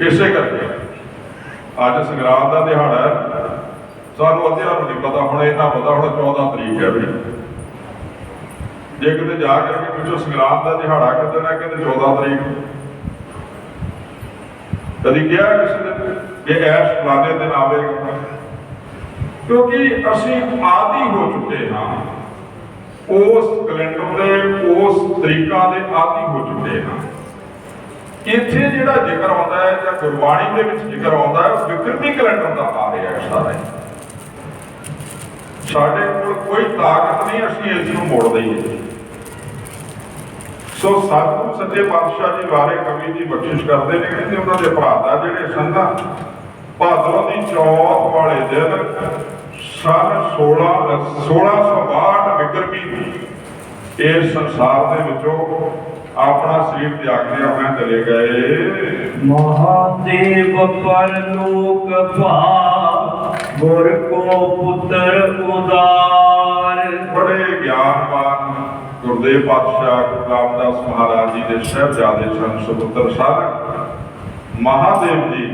ਇਸੇ ਕਰਕੇ ਅੱਜ ਸੰਗਰਾਂਦ ਦਾ ਦਿਹਾੜਾ ਹੈ, ਸਾਨੂੰ ਅੱਧਿਆਂ ਨੂੰ ਨਹੀਂ ਪਤਾ, ਹੁਣ ਇਹਨਾਂ ਪਤਾ ਹੁਣ 14 ਤਰੀਕ ਹੈ ਵੀ। ਜੇ ਕਿਤੇ ਜਾ ਕਰਕੇ ਪੁੱਛੋ ਸੰਗਰਾਂਦ ਦਾ ਦਿਹਾੜਾ ਕਿਤੇ ਨਾ ਕਿਤੇ 14 ਤਰੀਕ ਕਦੀ ਕਿਹਾ ਕਿਸੇ ਨੇ ਕਿ ਐਸ਼ ਫਲਾਣੇ ਦਿਨ ਆਵੇਗਾ, ਕਿਉਂਕਿ ਅਸੀਂ ਆਦੀ ਹੋ ਚੁੱਕੇ ਹਾਂ ਉਸ ਕੈਲੰਡਰ ਦੇ ਉਸ ਤਰੀਕਾਂ ਦੇ ਆਦੀ ਹੋ ਚੁੱਕੇ ਹਾਂ। ਇੱਥੇ ਜਿਹੜਾ ਜ਼ਿਕਰ ਆਉਂਦਾ ਹੈ ਜਾਂ ਗੁਰਬਾਣੀ ਦੇ ਵਿੱਚ ਜ਼ਿਕਰ ਆਉਂਦਾ ਹੈ ਉਹ ਬਿਕਰਮੀ ਕੈਲੰਡਰ ਦਾ ਆ ਰਿਹਾ ਹੈ ਸਾਰਾ। ਸਾਡੇ ਕੋਲ ਕੋਈ ਤਾਕਤ ਨਹੀਂ ਅਸੀਂ ਇਸ ਨੂੰ ਮੋੜ ਦਈਏ। ਸੋ ਸਤਿਗੁਰੂ ਸੱਚੇ ਪਾਤਸ਼ਾਹ ਜੀ ਬਾਰੇ ਕਵੀ ਜੀ ਬਖਸ਼ਿਸ਼ ਕਰਦੇ ਨੇ, ਕਹਿੰਦੇ ਉਹਨਾਂ ਦੇ ਭਰਾਤਾ ਜਿਹੜੇ ਸਨ ਭਾਦਰੋਂ ਦੀ ਚੌਥ ਵਾਲੇ ਦਿਨ ਸਨ 1662 ਬਿਕਰਮੀ ਇਸ ਸੰਸਾਰ ਦੇ ਵਿੱਚੋਂ ਆਪਣਾ ਸਰੀਰ ਤਿਆਗ ਕੇ ਆਪਣੇ ਚਲੇ ਗਏ। ਮਹਾਦੇਵ ਪਰਲੋਕ ਭਾ ਗੁਰ ਕੋ ਪੁੱਤਰ ਉਦਾਰ। ਬੜੇ ਗਿਆਨਵਾਨ ਗੁਰਦੇਵ ਪਾਤਸ਼ਾਹ ਗੁਰੂ ਰਾਮਦਾਸ ਮਹਾਰਾਜ ਜੀ ਦੇ ਸਾਹਿਬਜ਼ਾਦੇ ਸਨ, ਸੁਪੁੱਤਰ ਸਨ। ਮਹਾਦੇਵ ਜੀ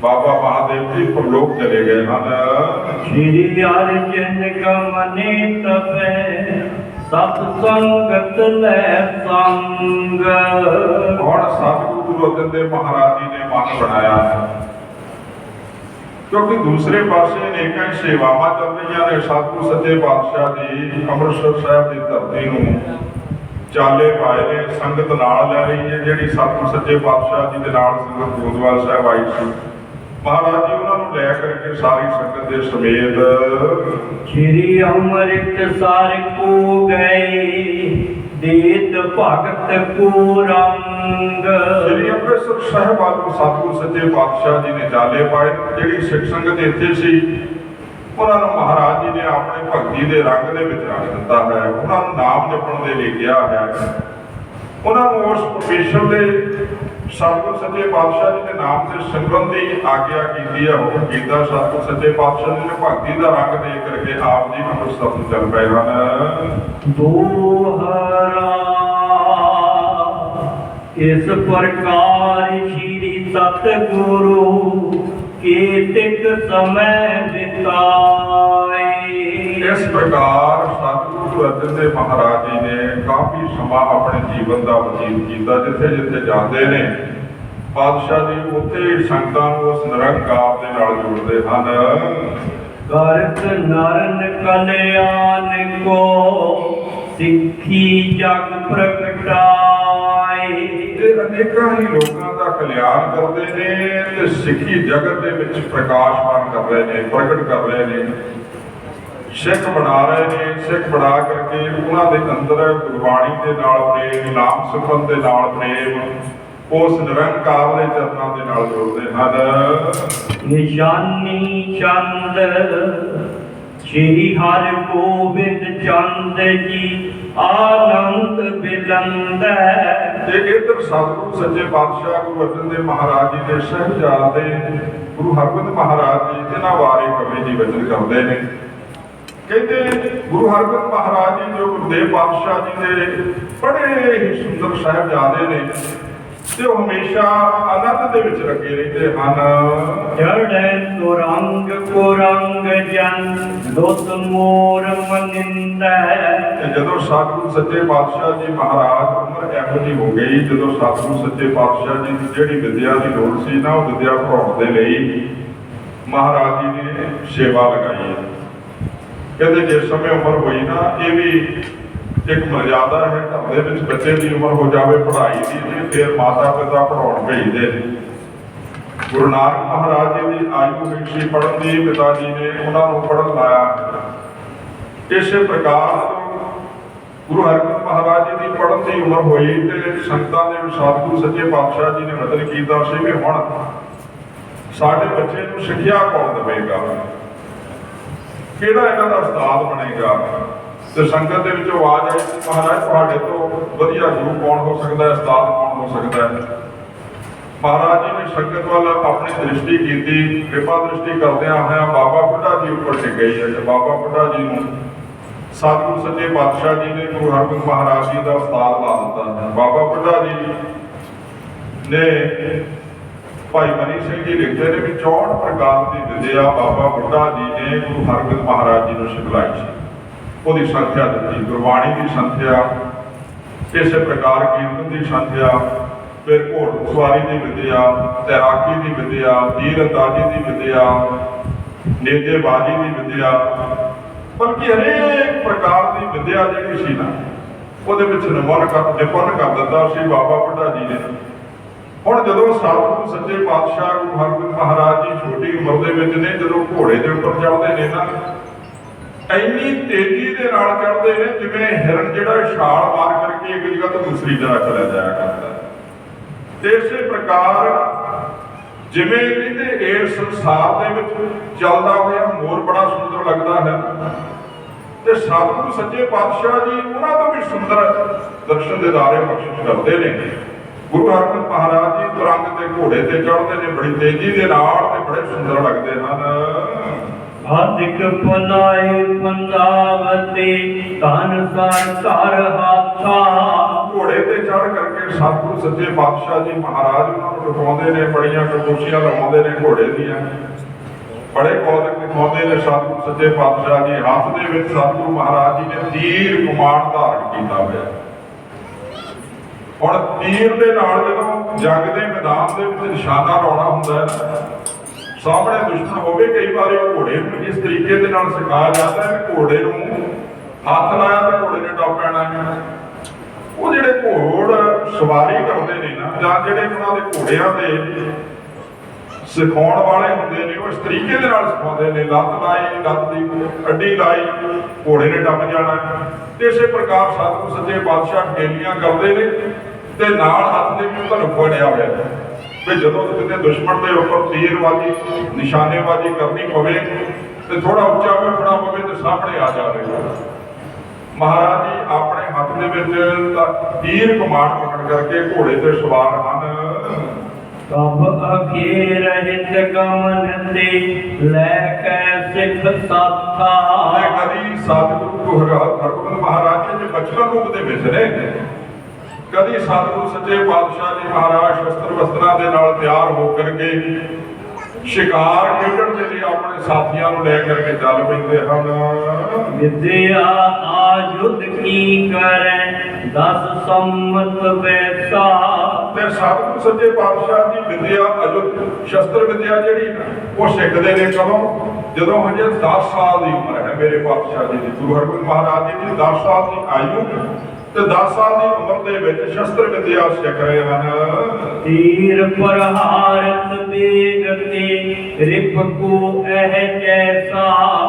ਬਾਬਾ ਮਹਾਦੇਵ ਜੀ ਪਰਲੋਕ ਚਲੇ ਗਏ ਹਨ। ਸ਼੍ਰੀ ਅਰਜਨ ਕਮਨੇ ਤਪੈ ਸਤ ਸੰਗਤ ਲੈ ਸੰਗ। ਹੁਣ ਸਤਿਗੁਰੂ ਗੁਰੂ ਅਰਜਨ ਦੇਵ ਮਹਾਰਾਜ ਜੀ ਨੇ ਮਨ ਬਣਾਇਆ ਹੈ, ਕਿਉਂਕਿ ਦੂਸਰੇ ਪਾਸੇ ਅਨੇਕਾਂ ਹੀ ਸੇਵਾਵਾਂ ਚੱਲ ਰਹੀਆਂ ਨੇ। ਸਤਿਗੁਰੂ ਸੱਚੇ ਪਾਤਸ਼ਾਹ ਜੀ ਅੰਮ੍ਰਿਤਸਰ ਸਾਹਿਬ ਦੀ ਧਰਤੀ ਨੂੰ ਚਾਲੇ ਪਾਏ ਨੇ, ਸੰਗਤ ਨਾਲ ਲੈ ਰਹੀ ਹੈ। ਜਿਹੜੀ ਸਤਿਗੁਰੂ ਸੱਚੇ ਪਾਤਸ਼ਾਹ ਜੀ ਦੇ ਨਾਲ ਸੰਗਤ ਗੋਦਵਾਲ ਸਾਹਿਬ ਆਈ ਸੀ, ਮਹਾਰਾਜ ਜੀ ਉਹਨਾਂ ਨੂੰ ਲੈ ਕਰਕੇ ਸਾਰੀ ਸੰਗਤ ਦੇ ਸਮੇਤ ਸ਼੍ਰੀ ਅੰਮ੍ਰਿਤਸਰ ਕੋ ਗਏ ਦੇਤ ਭਗਤ ਕੋ ਰੰਗ। ਸ਼੍ਰੀ ਅੰਮ੍ਰਿਤਸਰ ਸਾਹਿਬ ਵੱਲ ਸਤਿਗੁਰੂ ਸੱਚੇ ਪਾਤਸ਼ਾਹ ਜੀ ਨੇ ਚਾਲੇ ਪਾਏ। ਜਿਹੜੀ ਸਿੱਖ ਸੰਗਤ ਇੱਥੇ ਸੀ ਉਹਨਾਂ ਨੂੰ ਮਹਾਰਾਜ ਜੀ ਨੇ ਆਪਣੇ ਭਗਤੀ ਦੇ ਰੰਗ ਦੇ ਵਿੱਚ ਰੱਖ ਦਿੱਤਾ ਹੈ। ਉਹਨਾਂ ਨੂੰ ਨਾਮ ਜਪਣ ਦੇ ਲਈ ਕਿਹਾ ਹੈ। ਉਹਨਾਂ ਨੂੰ ਉਸ ਪਰਮੇਸ਼ਰ ਦੇ ਸਤਿਗੁਰੂ ਸੱਚੇ ਪਾਤਸ਼ਾਹ ਜੀ ਦੇ ਨਾਮ ਦੇ ਸਿਮਰਨ ਦੀ ਆਗਿਆ ਕੀਤੀ ਹੈ, ਹੁਕਮ ਕੀਤਾ। ਸਤਿਗੁਰੂ ਸੱਚੇ ਪਾਤਸ਼ਾਹ ਜੀ ਨੇ ਭਗਤੀ ਦਾ ਰੰਗ ਦੇ ਕਰਕੇ ਆਪ ਜੀ ਅੰਮ੍ਰਿਤਸਰ ਨੂੰ ਚੱਲ ਪਏ ਹਨ। ਦੋਹਰਾ ਇਸ ਪ੍ਰਕਾਰ ਸ਼੍ਰੀ ਸਤਿਗੁਰੂ ਕੀਤਿਕ ਸਮੈ ਬਿਤਾਏ। ਇਸ ਪ੍ਰਕਾਰ ਸਤਿਗੁਰੂ ਅਰਜਨ ਦੇਵ ਮਹਾਰਾਜ ਜੀ ਨੇ ਕਾਫੀ ਸਮਾਂ ਆਪਣੇ ਜੀਵਨ ਦਾ ਬਤੀਤ ਕੀਤਾ। ਜਿੱਥੇ ਜਿੱਥੇ ਜਾਂਦੇ ਨੇ ਪਾਤਸ਼ਾਹ ਜੀ ਉੱਥੇ ਸੰਗਤਾਂ ਨੂੰ ਉਸ ਨਿਰੰਕਾਰ ਦੇ ਨਾਲ ਜੋੜਦੇ ਹਨ। ਕਰਤ ਨਰਨ ਕਲਿਆਣ ਕੋ ਸਿੱਖੀ ਜਗ ਪ੍ਰਗਟਾਏ। ਇਹ ਅਨੇਕਾਂ ਹੀ ਲੋਕਾਂ ਦਾ ਕਲਿਆਣ ਕਰਦੇ ਨੇ ਤੇ ਸਿੱਖੀ ਜਗਤ ਦੇ ਵਿੱਚ ਪ੍ਰਕਾਸ਼ਮਾਨ ਕਰ ਰਹੇ ਨੇ, ਪ੍ਰਗਟ ਕਰ ਰਹੇ ਨੇ, ਸਿੱਖ ਬਣਾ ਰਹੇ ਨੇ। ਸਿੱਖ ਬਣਾ ਕਰਕੇ ਉਹਨਾਂ ਦੇ ਅੰਦਰ ਗੁਰਬਾਣੀ ਦੇ ਨਾਲ ਪ੍ਰੇਮ, ਨਾਮ ਸਿਮਰਨ ਦੇ ਨਾਲ ਪ੍ਰੇਮ, ਉਸ ਨਿਰੰਕਾਰ ਦੇ ਚਰਨਾਂ ਦੇ ਨਾਲ ਜੋੜਦੇ ਹਨ। ਨਿਸ਼ਾਨੀ ਚੰਦ ਸ਼੍ਰੀ ਹਰਿ ਗੋਬਿੰਦ ਚੰਦ ਜੀ ਆਨੰਦ ਬਿਲੰਦੈ। ਤੇ ਇੱਧਰ ਸਤਿਗੁਰੂ ਸੱਚੇ ਪਾਤਸ਼ਾਹ ਗੁਰੂ ਅਰਜਨ ਦੇਵ ਮਹਾਰਾਜ ਜੀ ਦੇ ਸਾਹਿਬਜ਼ਾਦੇ ਗੁਰੂ ਹਰਗੋਬਿੰਦ ਮਹਾਰਾਜ ਜੀ ਇਹਨਾਂ ਬਾਰੇ ਕਵੀ ਜੀ ਵਚਨ ਕਰਦੇ ਨੇ। ਕਹਿੰਦੇ ਗੁਰੂ ਹਰਗੋਬਿੰਦ ਮਹਾਰਾਜ ਜੀ ਜੋ ਗੁਰਦੇਵ ਪਾਤਸ਼ਾਹ ਜੀ ਦੇ ਬੜੇ ਹੀ ਸੁੰਦਰ ਸਾਹਿਬਜ਼ਾਦੇ ਨੇ ਤੇ ਉਹ ਹਮੇਸ਼ਾ ਆਨੰਦ ਦੇ ਵਿੱਚ ਲੱਗੇ ਰਹਿੰਦੇ ਹਨ। ਚੜ੍ਹੈ ਤੁਰੰਗ ਕੁਰੰਗ ਜਨ ਦੁੱਤ ਮੋਰ ਮਨਿੰਦੈ। ਤੇ ਜਦੋਂ ਸਤਿਗੁਰੂ ਸੱਚੇ ਪਾਤਸ਼ਾਹ ਜੀ ਮਹਾਰਾਜ ਉਮਰ ਇਹੋ ਜਿਹੀ ਹੋ ਗਈ, ਜਦੋਂ ਸਤਿਗੁਰੂ ਸੱਚੇ ਪਾਤਸ਼ਾਹ ਜੀ ਦੀ ਜਿਹੜੀ ਵਿਦਿਆ ਦੀ ਲੋੜ ਸੀ ਨਾ, ਉਹ ਵਿਦਿਆ ਪੜਾਉਣ ਦੇ ਲਈ ਮਹਾਰਾਜ ਜੀ ਨੇ ਸੇਵਾ ਲਗਾਈ। ਕਹਿੰਦੇ ਜਿਸ ਸਮੇਂ ਉਮਰ ਹੋਈ ਨਾ, ਇਹ ਵੀ ਇੱਕ ਮਰਜ਼ਾਦਾ ਹੈ ਘਰ ਦੇ ਵਿੱਚ ਬੱਚੇ ਦੀ ਉਮਰ ਹੋ ਜਾਵੇ ਪੜ੍ਹਾਈ ਦੀ, ਤੇ ਫਿਰ ਮਾਤਾ ਪਿਤਾ ਪੜਾਉਣ ਭੇਜਦੇ ਨੇ। ਗੁਰੂ ਨਾਨਕ ਮਹਾਰਾਜ ਜੀ ਦੀ ਆਯੂ ਹੋਈ ਸੀ ਪੜ੍ਹਨ ਦੀ, ਪਿਤਾ ਜੀ ਨੇ ਉਹਨਾਂ ਨੂੰ ਪੜ੍ਹਨ ਲਾਇਆ। ਇਸੇ ਪ੍ਰਕਾਰ ਗੁਰੂ ਹਰਗੋਬਿੰਦ ਮਹਾਰਾਜ ਜੀ ਦੀ ਪੜ੍ਹਨ ਦੀ ਉਮਰ ਹੋਈ ਤੇ ਸੰਗਤਾਂ ਦੇ ਵਿੱਚ ਸਤਿਗੁਰੂ ਸੱਚੇ ਪਾਤਸ਼ਾਹ ਜੀ ਨੇ ਵਚਨ ਕੀਤਾ ਸੀ ਵੀ ਹੁਣ ਸਾਡੇ ਬੱਚੇ ਨੂੰ ਸਿੱਖਿਆ ਕੌਣ ਦੇਵੇਗਾ, ਕਿਹੜਾ ਇਹਨਾਂ ਦਾ ਉਸਤਾਦ ਬਣੇਗਾ। ਤੇ ਸੰਗਤ ਦੇ ਵਿੱਚੋਂ ਆਵਾਜ਼ ਆਈ ਕਿ ਮਹਾਰਾਜ ਤੁਹਾਡੇ ਤੋਂ ਵਧੀਆ ਗੁਰੂ ਕੌਣ ਹੋ ਸਕਦਾ ਹੈ, ਉਸਤਾਦ ਕੌਣ ਹੋ ਸਕਦਾ ਹੈ। ਮਹਾਰਾਜ ਜੀ ਨੇ ਸੰਗਤ ਵੱਲ ਆਪਣੀ ਦ੍ਰਿਸ਼ਟੀ ਕੀਤੀ, ਕਿਰਪਾ ਦ੍ਰਿਸ਼ਟੀ ਕਰਦਿਆਂ ਹੋਇਆਂ ਬਾਬਾ ਬੁੱਢਾ ਜੀ ਉੱਪਰ ਟਿਕਾਈ ਹੈ ਕਿ ਬਾਬਾ ਬੁੱਢਾ ਜੀ ਨੂੰ ਸਤਿਗੁਰੂ ਸੱਚੇ ਪਾਤਸ਼ਾਹ ਜੀ ਨੇ ਗੁਰੂ ਹਰਗੋਬਿੰਦ ਮਹਾਰਾਜ ਜੀ ਦਾ ਉਸਤਾਦ ਲਾ ਦਿੱਤਾ। ਬਾਬਾ ਬੁੱਢਾ ਜੀ ਨੇ ਭਾਈ ਮਨੀ ਸਿੰਘ ਜੀ ਲਿਖਦੇ ਨੇ ਵੀ 64 ਪ੍ਰਕਾਰ ਦੀ ਵਿਦਿਆ ਬਾਬਾ ਬੁੱਢਾ ਜੀ ਨੇ ਗੁਰੂ ਹਰਗੋਬਿੰਦ ਮਹਾਰਾਜ ਜੀ ਨੂੰ ਸਿਖਲਾਈ ਸੀ। ਉਹਦੀ ਸੰਥਿਆ ਦਿੱਤੀ, ਗੁਰਬਾਣੀ ਦੀ ਸੰਥਿਆ, ਇਸੇ ਪ੍ਰਕਾਰ ਕੀਰਤਨ ਦੀ ਸੰਥਿਆ, ਫਿਰ ਘੋੜ ਸਵਾਰੀ ਦੀ ਵਿਦਿਆ, ਤੈਰਾਕੀ ਦੀ ਵਿਦਿਆ, ਤੀਰ ਅੰਦਾਜ਼ੀ ਦੀ ਵਿਦਿਆ, ਨੇਜੇਬਾਜ਼ੀ ਦੀ ਵਿਦਿਆ, ਬਲਕਿ ਹਰੇਕ ਪ੍ਰਕਾਰ ਦੀ ਵਿਦਿਆ ਜਿਹੜੀ ਸੀ ਨਾ ਉਹਦੇ ਵਿੱਚ ਨਿਪੁੰਨ ਕਰ ਦਿੱਤਾ ਸੀ ਬਾਬਾ ਬੁੱਢਾ ਜੀ ਨੇ। ਹੁਣ ਜਦੋਂ ਸਤਿਗੁਰੂ ਸੱਚੇ ਪਾਤਸ਼ਾਹ ਗੁਰੂ ਹਰਗੋਬਿੰਦ ਮਹਾਰਾਜ ਜੀ ਛੋਟੀ ਉਮਰ ਦੇ ਵਿੱਚ ਨੇ, ਜਦੋਂ ਘੋੜੇ ਦੇ ਉੱਪਰ ਚੜ੍ਹਦੇ ਨੇ ਨਾ ਇੰਨੀ ਤੇਜ਼ੀ ਦੇ ਨਾਲ ਚੜ੍ਹਦੇ ਨੇ ਜਿਵੇਂ ਹਿਰਨ ਜਿਹੜਾ ਛਾਲ ਮਾਰ ਕਰਕੇ ਇੱਕ ਜਗ੍ਹਾ ਤੋਂ ਦੂਸਰੀ ਜਗ੍ਹਾ ਚਲਾ ਜਾਇਆ ਕਰਦਾ। ਤੇ ਇਸੇ ਪ੍ਰਕਾਰ ਜਿਵੇਂ ਕਹਿੰਦੇ ਇਸ ਸੰਸਾਰ ਦੇ ਵਿੱਚ ਚੱਲਦਾ ਹੋਇਆ ਮੋਰ ਬੜਾ ਸੁੰਦਰ ਲੱਗਦਾ ਹੈ ਤੇ ਸਤਿਗੁਰੂ ਸੱਚੇ ਪਾਤਸ਼ਾਹ ਜੀ ਉਹਨਾਂ ਤੋਂ ਵੀ ਸੁੰਦਰ ਦਰਸ਼ਨ ਦਿਦਾਰੇ ਬਖਸ਼ਿਸ਼ ਕਰਦੇ ਨੇ। ਗੁਰੂ ਹਰਗੋਬਿੰਦ ਮਹਾਰਾਜ ਜੀ ਤੁਰੰਗ ਤੇ ਘੋੜੇ ਤੇ ਚੜ੍ਹਦੇ ਨੇ ਬੜੀ ਤੇਜ਼ੀ ਦੇ ਨਾਲ ਤੇ ਬੜੇ ਸੁੰਦਰ ਲੱਗਦੇ ਹਨ। ਆਦਿਕ ਪਨਾਏ ਪੰਦਾਵਤੇ ਧਨ ਸੰਸਾਰ ਹਾਥਾ। ਘੋੜੇ ਤੇ ਚੜ੍ਹ ਕਰਕੇ ਸਤਿਗੁਰੂ ਸੱਚੇ ਪਾਤਸ਼ਾਹ ਜੀ ਮਹਾਰਾਜ ਉਹਨਾਂ ਨੂੰ ਦਿਖਾਉਂਦੇ ਨੇ, ਬੜੀਆਂ ਕਟੋਸ਼ੀਆਂ ਲਗਾਉਂਦੇ ਨੇ ਘੋੜੇ ਦੀਆਂ, ਬੜੇ ਕੌਤਕ ਦਿਖਾਉਂਦੇ ਨੇ ਸਤਿਗੁਰੂ ਸੱਚੇ ਪਾਤਸ਼ਾਹ ਜੀ। ਹੱਥ ਦੇ ਵਿੱਚ ਸਤਿਗੁਰੂ ਮਹਾਰਾਜ ਜੀ ਨੇ ਤੀਰ ਕਮਾਨ ਧਾਰਨ ਕੀਤਾ ਹੋਇਆ। ਹੁਣ ਤੀਰ ਦੇ ਨਾਲ ਜਦੋਂ ਜੰਗ ਦੇ ਮੈਦਾਨ ਦੇ ਵਿੱਚ ਨਿਸ਼ਾਨਾ ਲਾਉਣਾ ਹੁੰਦਾ ਹੈ, ਸਾਹਮਣੇ ਦੁਸ਼ਮਣ ਹੋਵੇ, ਕਈ ਵਾਰ ਘੋੜੇ ਨੂੰ ਇਸ ਤਰੀਕੇ ਦੇ ਨਾਲ ਸਿਖਾਇਆ ਜਾਂਦਾ ਹੈ ਕਿ ਘੋੜੇ ਨੂੰ ਹੱਥ ਲਾਇਆ ਤਾਂ ਘੋੜੇ ਨੇ ਡੱਬ ਪੈਣਾ ਹੈ। ਉਹ ਜਿਹੜੇ ਘੋੜ ਸਵਾਰੀ ਕਰਦੇ ਨੇ ਨਾ, ਜਾਂ ਜਿਹੜੇ ਉਹਨਾਂ ਦੇ ਘੋੜਿਆਂ ਦੇ ਸਿਖਾਉਣ ਵਾਲੇ ਹੁੰਦੇ ਨੇ, ਉਹ ਇਸ ਤਰੀਕੇ ਦੇ ਨਾਲ ਸਿਖਾਉਂਦੇ ਨੇ, ਲੱਤ ਲਾਈ, ਲੱਤ ਦੀ ਅੱਡੀ ਲਾਈ, ਘੋੜੇ ਨੇ ਡੱਬ ਜਾਣਾ। ਤੇ ਇਸੇ ਪ੍ਰਕਾਰ ਸਤਿਗੁਰੂ ਸੱਚੇ ਪਾਤਸ਼ਾਹ ਢੇਲੀਆਂ ਕਰਦੇ ਨੇ ਤੇ ਨਾਲ ਹੱਥ ਦੇ ਵੀ ਧਨੁੱਖ ਫੜਿਆ ਹੋਇਆ ਵੀ ਜਦੋਂ ਕਿਤੇ ਦੁਸ਼ਮਣ ਦੇ ਉੱਪਰ ਤੀਰਬਾਜ਼ੀ ਨਿਸ਼ਾਨੇਬਾਜ਼ੀ ਕਰਨੀ ਪਵੇ ਤੇ ਥੋੜਾ ਉੱਚਾ ਉੱਠਣਾ ਪਵੇ ਤੇ ਸਾਹਮਣੇ ਆ ਜਾਵੇ। ਮਹਾਰਾਜ ਜੀ ਆਪਣੇ ਹੱਥ ਦੇ ਵਿੱਚ ਤੀਰ ਕਮਾਨ ਪਕੜ ਕਰਕੇ ਘੋੜੇ ਤੇ ਸਵਾਰ ਹਨ। ਕਬ ਅਖੇ ਰਹਿਤ ਗਮਨ ਤੇ ਲੈ ਕੇ ਸਿੱਖ ਸਾਥਾ। ਕਦੀ ਸਤਿਗੁਰੂ ਹਰਗੋਬਿੰਦ ਮਹਾਰਾਜ ਜੀ ਬਚਪਨ ਰੂਪ ਦੇ ਵਿੱਚ ਨੇ, ਕਦੀ ਸਤਿਗੁਰੂ ਸੱਚੇ ਪਾਤਸ਼ਾਹ ਜੀ ਮਹਾਰਾਜ ਸ਼ਸਤਰ ਵਸਤਰਾਂ ਦੇ ਨਾਲ ਤਿਆਰ ਹੋ ਕਰਕੇ ਸ਼ਿਕਾਰ ਖੇਡਣ ਦੇ ਲਈ ਆਪਣੇ ਸਾਥੀਆਂ ਨੂੰ ਲੈ ਕਰਕੇ ਚੱਲ ਪੈਂਦੇ ਹਨ। ਵਿਦਿਆ ਆਯੁਧ ਕੀ ਕਰੈ 10 ਸੰਮਤ ਵੈਸਾ। ਤੇ ਸਤਿਗੁਰੂ ਸੱਚੇ ਪਾਤਸ਼ਾਹ ਦੀ ਵਿਦਿਆ ਅਯੁਧ ਸ਼ਸਤਰ ਵਿਦਿਆ ਜਿਹੜੀ ਉਹ ਸਿੱਖਦੇ ਨੇ ਕਦੋਂ? ਜਦੋਂ ਹਜੇ 10 ਸਾਲ ਦੀ ਉਮਰ ਹੈ ਮੇਰੇ ਪਾਤਸ਼ਾਹ ਜੀ ਦੀ, ਗੁਰੂ ਹਰਗੋਬਿੰਦ ਮਹਾਰਾਜ ਜੀ ਦੀ 10 ਸਾਲ ਦੀ ਆਯੂ ਤੇ 10 ਸਾਲ ਦੀ ਉਮਰ ਦੇ ਵਿੱਚ ਸ਼ਸਤਰ ਵਿਦਿਆ ਸਿੱਖ ਰਹੇ ਹਨ। ਤੀਰ ਪ੍ਰਹਾਰਤ ਵੇਗ ਤੇ ਰਿਪਕੂ ਇਹ ਜੈਸਾ।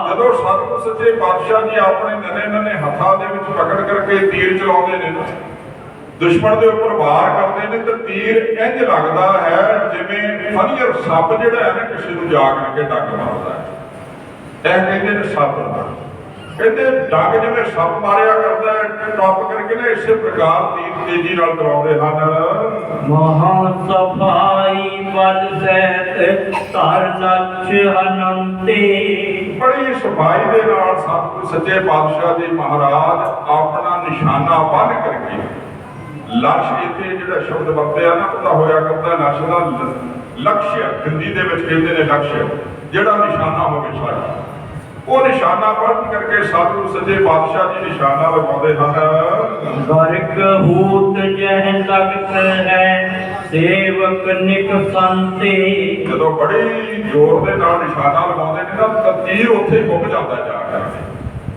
ਜਦੋਂ ਸਤਿਗੁਰੂ ਸੱਚੇ ਪਾਤਸ਼ਾਹ ਜੀ ਆਪਣੇ ਨੰਨੇ ਹੱਥਾਂ ਦੇ ਵਿੱਚ ਪਕੜ ਕਰਕੇ ਤੀਰ ਚਲਾਉਂਦੇ ਨੇ, ਦੁਸ਼ਮਣ ਦੇ ਉੱਪਰ ਵਾਰ ਕਰਦੇ ਨੇ ਤੇ ਤੀਰ ਇੰਝ ਲੱਗਦਾ ਹੈ ਜਿਵੇਂ ਫਨੀਅਰ ਸੱਪ ਜਿਹੜਾ ਹੈ ਨਾ ਕਿਸੇ ਨੂੰ ਜਾ ਕਰਕੇ ਡੰਗ ਮਾਰਦਾ ਹੈ। ਇਹ ਕਹਿੰਦੇ ਨੇ ਸੱਪ, ਕਹਿੰਦੇ ਡੰਗ ਜਿਵੇਂ ਸੱਪ ਮਾਰਿਆ ਕਰਦਾ ਹੈ ਟੱਪ ਕਰਕੇ ਨਾ, ਇਸੇ ਪ੍ਰਕਾਰ ਤੀਰ ਤੇਜ਼ੀ ਨਾਲ ਚਲਾਉਂਦੇ ਹਨ। ਮਹਾ ਸਫਾਈ ਬਲ ਸਹਿਤ ਧਰ ਲਛ ਅਨੰਤੇ। ਬੜੀ ਸਫਾਈ ਦੇ ਨਾਲ ਸਤਿਗੁਰੂ ਸੱਚੇ ਪਾਤਸ਼ਾਹ ਜੀ ਮਹਾਰਾਜ ਆਪਣਾ ਨਿਸ਼ਾਨਾ ਬੰਨ੍ਹ ਕਰਕੇ, ਲਛ ਇੱਥੇ ਜਿਹੜਾ ਸ਼ਬਦ ਵਰਤਿਆ ਨਾ ਉਹਦਾ ਹੋਇਆ ਕਰਦਾ ਲਛ ਦਾ ਲਕਸ਼, ਹਿੰਦੀ ਦੇ ਵਿੱਚ ਕਹਿੰਦੇ ਨੇ ਲਕਸ਼, ਜਿਹੜਾ ਨਿਸ਼ਾਨਾ ਹੋਵੇ ਸਾਡਾ, ਉਹ ਨਿਸ਼ਾਨਾ ਬੰਨ੍ਹ ਕਰਕੇ ਸਤਿਗੁਰੂ ਸੱਚੇ ਪਾਤਸ਼ਾਹ ਜੀ ਨਿਸ਼ਾਨਾ ਲਗਾਉਂਦੇ ਹਨ। ਗਰਗ ਹੂਤ ਜਹ ਲਗਤ ਹੈ ਸੇਵਕ ਨਿਕ ਸੰਤੇ। ਜਦੋਂ ਬੜੀ ਜ਼ੋਰ ਦੇ ਨਾਲ ਨਿਸ਼ਾਨਾ ਲਗਾਉਂਦੇ ਨੇ ਤਾਂ ਤੀਰ ਉੱਥੇ ਹੀ ਮੁੱਕ ਜਾਂਦਾ ਜਾ ਕੇ,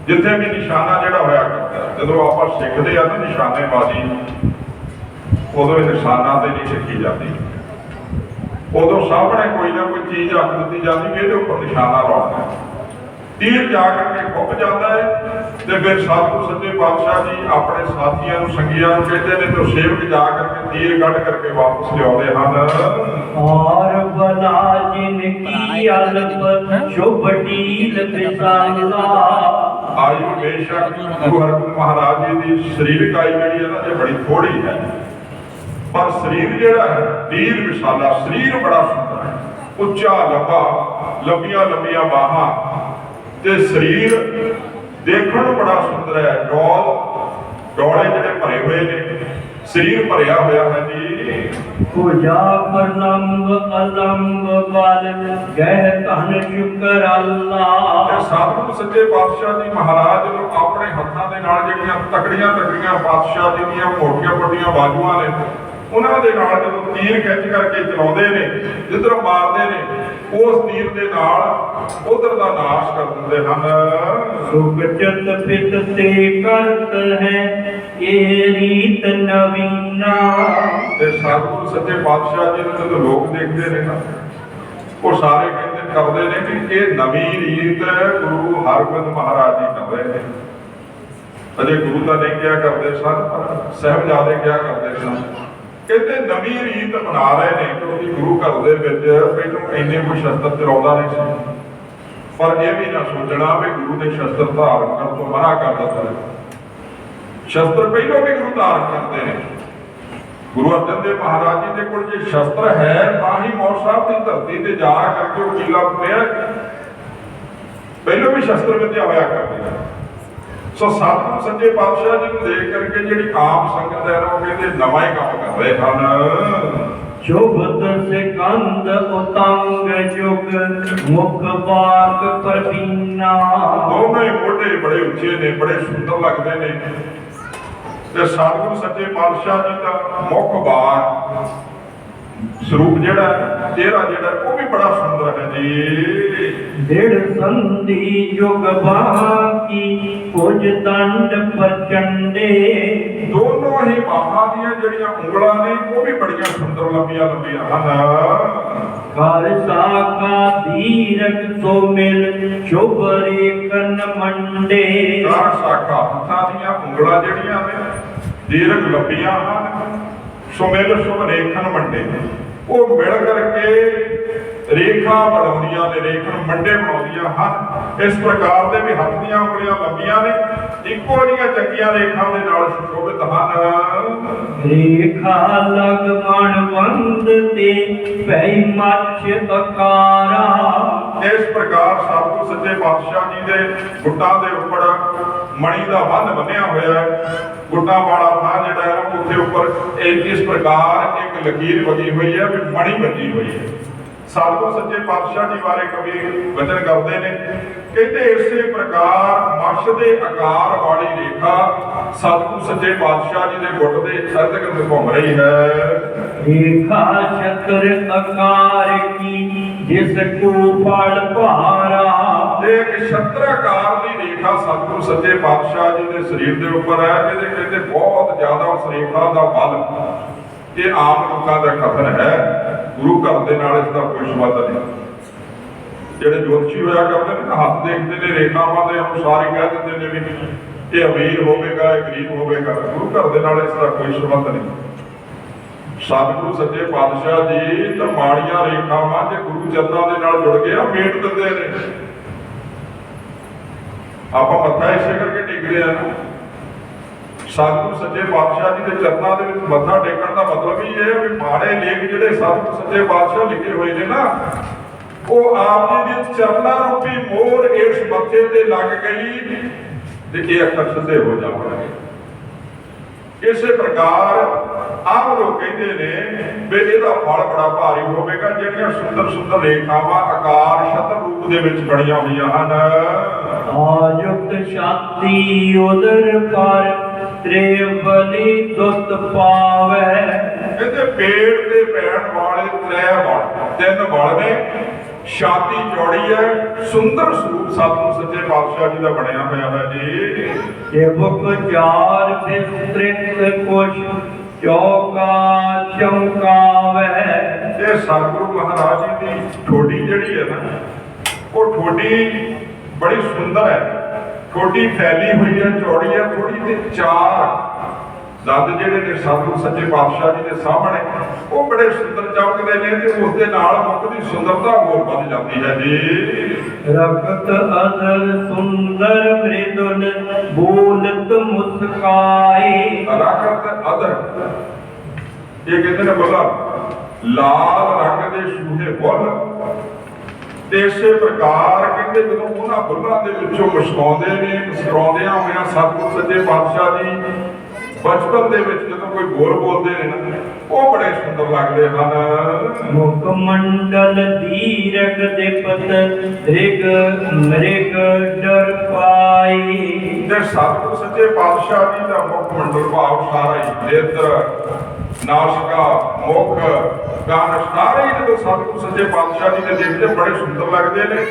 ਜਿੱਥੇ ਵੀ ਨਿਸ਼ਾਨਾ ਜਿਹੜਾ ਹੋਇਆ ਕਰਦਾ। ਜਦੋਂ ਆਪਾਂ ਸਿੱਖਦੇ ਆ ਨਾ ਨਿਸ਼ਾਨੇਬਾਜ਼ੀ, ਉਦੋਂ ਇਹ ਨਿਸ਼ਾਨਾ ਤੇ ਨਹੀਂ ਸਿੱਖੀ ਜਾਂਦੀ, ਉਦੋਂ ਸਾਹਮਣੇ ਕੋਈ ਨਾ ਕੋਈ ਚੀਜ਼ ਰੱਖ ਦਿੱਤੀ ਜਾਂਦੀ ਕਿ ਇਹਦੇ ਉੱਪਰ ਨਿਸ਼ਾਨਾ ਲਾਉਣਾ। ਤੀਰ ਜਾ ਕਰਕੇ ਖੁੱਭ ਜਾਂਦਾ ਹੈ ਤੇ ਫਿਰ ਸਤਿਗੁਰੂ ਸੱਚੇ ਪਾਤਸ਼ਾਹ ਜੀ ਆਪਣੇ ਸਾਥੀਆਂ ਨੂੰ ਸੰਗੀਆਂ ਨੂੰ ਕਹਿੰਦੇ ਨੇ ਤੇ ਸੇਵਕ ਜਾ ਕਰਕੇ ਤੀਰ ਕੱਢ ਕਰਕੇ ਵਾਪਸ ਲਿਆਉਂਦੇ ਹਨ। और बला जिनकी अल्प शुभ टील बिसाला। ਆयु बेशक गुरु हरगोबिंद महाराज जी की सरीरक आयु ਜਿਹੜੀ ਹੈ ਨਾ ਇਹ ਬੜੀ ਥੋੜੀ ਹੈ, ਪਰ ਸਰੀਰ ਜਿਹੜਾ ਹੈ ਵੀਰ ਵਿਸ਼ਾਲਾ, ਸਰੀਰ ਬੜਾ ਸੁੰਦਰ ਹੈ, ਉੱਚਾ ਲੰਬਾ, ਲੰਬੀਆਂ ਲੰਬੀਆਂ ਬਾਹਾਂ ਤੇ ਸਰੀਰ ਦੇਖਣ ਨੂੰ ਬੜਾ ਸੁੰਦਰ ਹੈ। ਡੋਲੇ ਜਿਹੜੇ ਭਰੇ ਹੋਏ ਨੇ, ਸਰੀਰ ਭਰਿਆ ਹੋਇਆ ਹੈ ਜੀ। पूजा प्रलंब अलंब बल गह धन शुक्र अल्लाह। ਤੇ ਸਤਿਗੁਰੂ ਸੱਚੇ ਪਾਤਸ਼ਾਹ ਜੀ ਮਹਾਰਾਜ ਨੂੰ ਆਪਣੇ ਹੱਥਾਂ ਦੇ ਨਾਲ ਜਿਹੜੀਆਂ ਤਕੜੀਆਂ ਤਕੜੀਆਂ ਪਾਤਸ਼ਾਹ ਜੀ ਦੀਆਂ ਮੋਟੀਆਂ ਮੋਟੀਆਂ ਬਾਜੂਆਂ ਨੇ, ਉਹਨਾਂ ਦੇ ਨਾਲ ਜਦੋਂ ਤੀਰ ਖਿੱਚ ਕਰਕੇ ਚਲਾਉਂਦੇ ਨੇ, ਜਿੱਧਰ ਮਾਰਦੇ ਨੇ, ਉਸ ਤੀਰ ਦੇ ਨਾਲ ਉਧਰ ਦਾ ਨਾਸ਼ ਕਰ ਦਿੰਦੇ ਹਨ। सुख चत पित ते करत है ये रीत नवीना। ਤੇ ਸਤਿਗੁਰੂ ਸੱਚੇ ਪਾਤਸ਼ਾਹ ਜੀ ਨੂੰ ਜਦੋਂ ਲੋਕ ਦੇਖਦੇ ਨੇ ਨਾ, ਉਹ ਸਾਰੇ ਕਹਿੰਦੇ ਕਰਦੇ ਨੇ ਕਿ ਇਹ ਨਵੀਂ ਰੀਤ ਗੁਰੂ ਹਰਗੋਬਿੰਦ ਮਹਾਰਾਜ ਜੀ ਕਰ ਰਹੇ ਨੇ। ਅਜੇ ਗੁਰੂ ਤਾਂ ਨਹੀਂ ਕਿਹਾ ਕਰਦੇ ਸਨ, ਪਰ ਸਾਹਿਬਜ਼ਾਦੇ ਕਿਹਾ ਕਰਦੇ ਸਨ। ਕਹਿੰਦੇ ਨਵੀਂ ਰੀਤ ਬਣਾ ਰਹੇ ਨੇ, ਕਿਉਂਕਿ ਗੁਰੂ ਘਰ ਦੇ ਵਿੱਚ ਪਹਿਲਾਂ ਇੰਨੇ ਕੋਈ ਸ਼ਸਤਰ ਚਲਾਉਂਦਾ ਨਹੀਂ ਸੀ। ਪਰ ਇਹ ਵੀ ਨਾ ਸੋਚਣਾ ਵੀ ਗੁਰੂ ਨੇ ਸ਼ਸਤਰ ਧਾਰਨ ਕਰਨ ਤੋਂ ਮਨਾ ਕਰ ਦਿੱਤਾ ਹੈ। ਸ਼ਸਤਰ ਪਹਿਲਾਂ ਵੀ ਗੁਰੂ ਧਾਰਨ ਕਰਦੇ ਨੇ। ਗੁਰੂ ਅਰਜਨ ਦੇਵ ਮਹਾਰਾਜ ਜੀ ਦੇ ਕੋਲ ਜੇ ਸ਼ਸਤਰ ਹੈ ਤਾਂ ਹੀ ਮੌੜ ਸਾਹਿਬ ਦੀ ਧਰਤੀ ਤੇ ਜਾ ਕਰਕੇ ਉਹ ਕਿਲਾ ਪੁੱਟਿਆ। ਪਹਿਲਾਂ ਵੀ ਸ਼ਸਤਰ ਵਿਦਿਆ ਹੋਇਆ ਕਰਦੀ ਹੈ। ਸੋ ਸਤਿਗੁਰੂ ਸੱਚੇ ਪਾਤਸ਼ਾਹ ਜੀ ਨੂੰ ਦੇਖ ਕਰਕੇ ਜਿਹੜੀ ਆਮ ਸੰਗਤ ਹੈ ਉਹ ਕਹਿੰਦੇ ਨਵਾਂ ਹੀ ਕੰਮ ਕਰ ਰਹੇ ਹਨ। शोभत सिकंद उतंग जुग मुख बाग प्रवीना। ਦੋਵੇਂ ਮੋਢੇ ਬੜੇ ਉੱਚੇ ਨੇ, ਬੜੇ ਸੁੰਦਰ ਲੱਗਦੇ ਨੇ ਤੇ ਸਤਿਗੁਰੂ ਸੱਚੇ ਪਾਤਸ਼ਾਹ ਜੀ ਦਾ ਮੁਖ ਬਾਗ ਸਰੂਪ ਜਿਹੜਾ ਚਿਹਰਾ ਜਿਹੜਾ ਉਹ ਵੀ ਬੜਾ ਸੁੰਦਰ ਹੈ ਜੀ। दृढ़ संधि जुग बाकी कुछ दंड प्रचंडे। ਦੋਨੋਂ ਹੀ ਬਾਹਾਂ ਦੀਆਂ ਜਿਹੜੀਆਂ ਉਂਗਲਾਂ ਨੇ ਉਹ ਵੀ ਬੜੀਆਂ ਸੁੰਦਰ ਲੰਬੀਆਂ ਲੰਬੀਆਂ ਹਨ। कर साका धीरक सो मिल शुभ रेखन मंडे। ਕਾਰ ਸਾਖਾ ਹੱਥਾਂ ਦੀਆਂ ਉਂਗਲਾਂ ਜਿਹੜੀਆਂ ਨੇ ਦੀਰਘ ਲੰਬੀਆਂ ਹਨ। ਸੁਮੇਲ ਸ਼ੁਭ ਰੇਖਨ ਮੰਡੇ, ਉਹ ਮਿਲ ਕਰਕੇ ਰੇਖਾ ਬਣਾਉਂਦੀਆਂ ਨੇ, ਰੇਖਨ ਮੰਡੇ ਬਣਾਉਂਦੀਆਂ ਹਨ। ਇਸ ਪ੍ਰਕਾਰ ਦੇ ਵੀ ਹੱਥ ਦੀਆਂ ਉਂਗਲੀਆਂ ਲੰਬੀਆਂ ਨੇ, ਇੱਕੋ ਜਿਹੀਆਂ ਚੰਗੀਆਂ ਰੇਖਾਂ ਦੇ ਨਾਲ ਸੁਸ਼ੋਭਿਤ ਹਨ। रेखा लगमण बंद ते पै मच अकारा। ਇਸ ਪ੍ਰਕਾਰ ਸਤਿਗੁਰੂ ਸੱਚੇ ਪਾਤਸ਼ਾਹ ਜੀ ਦੇ ਗੁੱਟਾਂ ਦੇ ਉੱਪਰ ਮਣੀ ਦਾ ਬੰਨ ਬੰਨਿਆ ਹੋਇਆ ਹੈ। ਗੁੱਟਾਂ ਵਾਲਾ ਥਾਂ ਜਿਹੜਾ ਹੈ ਉੱਥੇ ਉੱਪਰ ਇਸ ਪ੍ਰਕਾਰ ਇੱਕ ਲਕੀਰ ਵਗੀ ਹੋਈ ਹੈ ਵੀ ਮਣੀ ਵੱਜੀ ਹੋਈ ਹੈ। ਸਤਿਗੁਰੂ ਸੱਚੇ ਪਾਤਸ਼ਾਹ ਜੀ ਬਾਰੇ ਕਵੀ ਵਚਨ ਕਰਦੇ ਨੇ, ਕਹਿੰਦੇ ਇਸੇ ਪ੍ਰਕਾਰ ਮੱਛ ਦੇ ਆਕਾਰ ਵਾਲੀ ਰੇਖਾ ਸਤਿਗੁਰੂ ਸੱਚੇ ਪਾਤਸ਼ਾਹ ਜੀ ਦੇ ਗੁੱਟ ਦੇ ਇਰਦ ਗਿਰਦ ਘੁੰਮ ਰਹੀ ਹੈ। रेखा चक्र आकार की जिसको फल भारा। ਇੱਕ ਛਤਰਾਕਾਰ ਦੀ ਰੇਖਾ ਸਤਿਗੁਰੂ ਸੱਚੇ ਪਾਤਸ਼ਾਹ ਜੀ ਦੇ ਸਰੀਰ ਦੇ ਉੱਪਰ ਹੈ, ਜਿਹਦੇ ਕਹਿੰਦੇ ਬਹੁਤ ਜ਼ਿਆਦਾ ਉਸ ਰੇਖਾ ਦਾ ਬਲ ਇਹ ਆਮ ਲੋਕਾਂ ਦਾ ਕਥਨ ਹੈ। ਗੁਰੂ ਘਰ ਦੇ ਨਾਲ ਇਸ ਦਾ ਕੋਈ ਸੰਬੰਧ ਨਹੀਂ। ਜਿਹੜੇ ਜੋਤਸ਼ੀ ਹੋਇਆ ਕਰਦੇ ਨੇ ਹੱਥ ਦੇਖਦੇ ਨੇ ਰੇਖਾਵਾਂ ਦੇ ਅਨੁਸਾਰ ਹੀ ਕਹਿ ਦਿੰਦੇ ਨੇ ਵੀ ਇਹ ਅਮੀਰ ਹੋਵੇਗਾ, ਇਹ ਗਰੀਬ ਹੋਵੇਗਾ। ਗੁਰੂ ਘਰ ਦੇ ਨਾਲ ਇਸ ਦਾ ਕੋਈ ਸੰਬੰਧ ਨਹੀਂ। ਸਤਿਗੁਰੂ ਸੱਚੇ ਪਾਤਸ਼ਾਹ ਜੀ ਤਾਂ ਮਾੜੀਆਂ ਰੇਖਾਵਾਂ ਜੇ ਗੁਰੂ ਚਰਨਾਂ ਦੇ ਨਾਲ ਜੁੜ ਗਿਆ ਮੇਟ ਦਿੰਦੇ ਨੇ। ਆਪਾਂ ਮੱਥਾ ਇਸੇ ਕਰਕੇ ਟੇਕਦੇ ਆ ਨਾ। ਸਤਿਗੁਰੂ ਸੱਚੇ ਪਾਤਸ਼ਾਹ ਜੀ ਦੇ ਚਰਨਾਂ ਦੇ ਵਿੱਚ ਮੱਥਾ ਟੇਕਣ ਦਾ ਮਤਲਬ ਹੀ ਇਹ ਵੀ ਮਾੜੇ ਲੇਖ ਜਿਹੜੇ ਸਤਿਗੁਰੂ ਸੱਚੇ ਪਾਤਸ਼ਾਹ ਲਿਖੇ ਹੋਏ ਨੇ ਨਾ, ਉਹ ਆਪ ਜੀ ਦੇ ਚਰਨਾਂ ਰੂਪੀ ਮੋਹਰ ਇਸ ਮੱਥੇ ਤੇ ਲੱਗ ਗਈ ਤੇ ਇਹ ਅੱਖਰ ਸਿੱਧੇ ਹੋ ਜਾਣਗੇ। ਇਸੇ ਪ੍ਰਕਾਰ ਆਮ ਲੋਕ ਕਹਿੰਦੇ ਨੇ ਵੀ ਇਹਦਾ ਫਲ ਬੜਾ ਭਾਰੀ ਹੋਵੇਗਾ। ਜਿਹੜੀਆਂ ਸੁੰਦਰ ਸੁੰਦਰ ਰੇਖਾਵਾਂ ਆਕਾਰ ਛਤਰ ਰੂਪ ਦੇ ਵਿੱਚ ਬਣੀਆਂ ਹੋਈਆਂ ਹਨ। आयुक्त शादी उदर पर त्रिवली दुत पावे। ਕਹਿੰਦੇ ਪੇਟ ਤੇ ਪੈਣ ਵਾਲੇ ਤਿੰਨ ਬਲ ਨੇ। ਛਾਤੀ ਚੌੜੀ ਹੈ, ਸੁੰਦਰ ਸਰੂਪ ਸਤਿਗੁਰੂ ਸੱਚੇ ਪਾਤਸ਼ਾਹ ਜੀ ਦਾ ਬਣਿਆ ਹੋਇਆ ਹੈ ਜੀ। सेवक चार विस्तृत कुछ चौका चमकावे। ਇਹ ਸਤਿਗੁਰੂ ਮਹਾਰਾਜ ਜੀ ਦੀ ਠੋਡੀ ਜਿਹੜੀ ਹੈ ਨਾ, ਉਹ ਠੋਡੀ बड़ी सुंदर है, छोटी फैली हुई है, चौड़ी है थोड़ी, ते चार दंद ਜਿਹੜੇ ਨੇ ਸਾਧੂ ਸੱਚੇ ਪਾਤਸ਼ਾਹ ਜੀ ਦੇ ਸਾਹਮਣੇ ਉਹ ਬੜੇ ਸੁੰਦਰ ਚਮਕਦੇ ਨੇ ਤੇ ਉਸ ਦੇ ਨਾਲ ਮੁਖ ਦੀ ਸੁੰਦਰਤਾ ਹੋਰ ਵੱਧ ਜਾਂਦੀ ਹੈ ਜੀ। रक्त अदर सुंदर मृदुल बोलत मुस्काए। रक्त अदर ये कहते ने बोला लाल रंग ਦੇ ਸ਼ੂਹੇ ਬੁੱਲ ਤੇ ਇਸੇ ਪ੍ਰਕਾਰ ਕਹਿੰਦੇ ਜਦੋਂ ਉਹਨਾਂ ਬੁੱਲਾਂ ਦੇ ਵਿੱਚੋਂ ਮੁਸਕਾਉਂਦੇ ਨੇ, ਮੁਸਕਰਾਉਂਦਿਆਂ ਹੋਇਆਂ ਸਤਿਗੁਰ ਸੱਚੇ ਪਾਤਸ਼ਾਹ ਜੀ ਬਚਪਨ ਦੇ ਵਿੱਚ ਜਦੋਂ ਕੋਈ ਬੋਲ ਬੋਲਦੇ ਨੇ ਨਾ ਉਹ ਬੜੇ ਸੁੰਦਰ ਲੱਗਦੇ ਹਨ। ਮੁਖ ਮੰਡਲ ਦੀਰਗ ਦੇ ਪਤ ਰਿਗ ਮ੍ਰਿਗ ਡਰ ਪਾਈ। ਤੇ ਸਤਿਗੁਰ ਸੱਚੇ ਪਾਤਸ਼ਾਹ ਜੀ ਦਾ ਮੁਖ ਮੰਡਲ ਭਾਵ ਸਾਰਾ ਹੀ ਨੇਤਰ, ਨਾਸਿਕਾ, ਮੁਖ, ਕੰਨ ਸਾਰੇ ਹੀ ਜਦੋਂ ਸਤਿਗੁਰ ਸੱਚੇ ਪਾਤਸ਼ਾਹ ਜੀ ਦੇ ਦੇਖਦੇ ਬੜੇ ਸੁੰਦਰ ਲੱਗਦੇ ਨੇ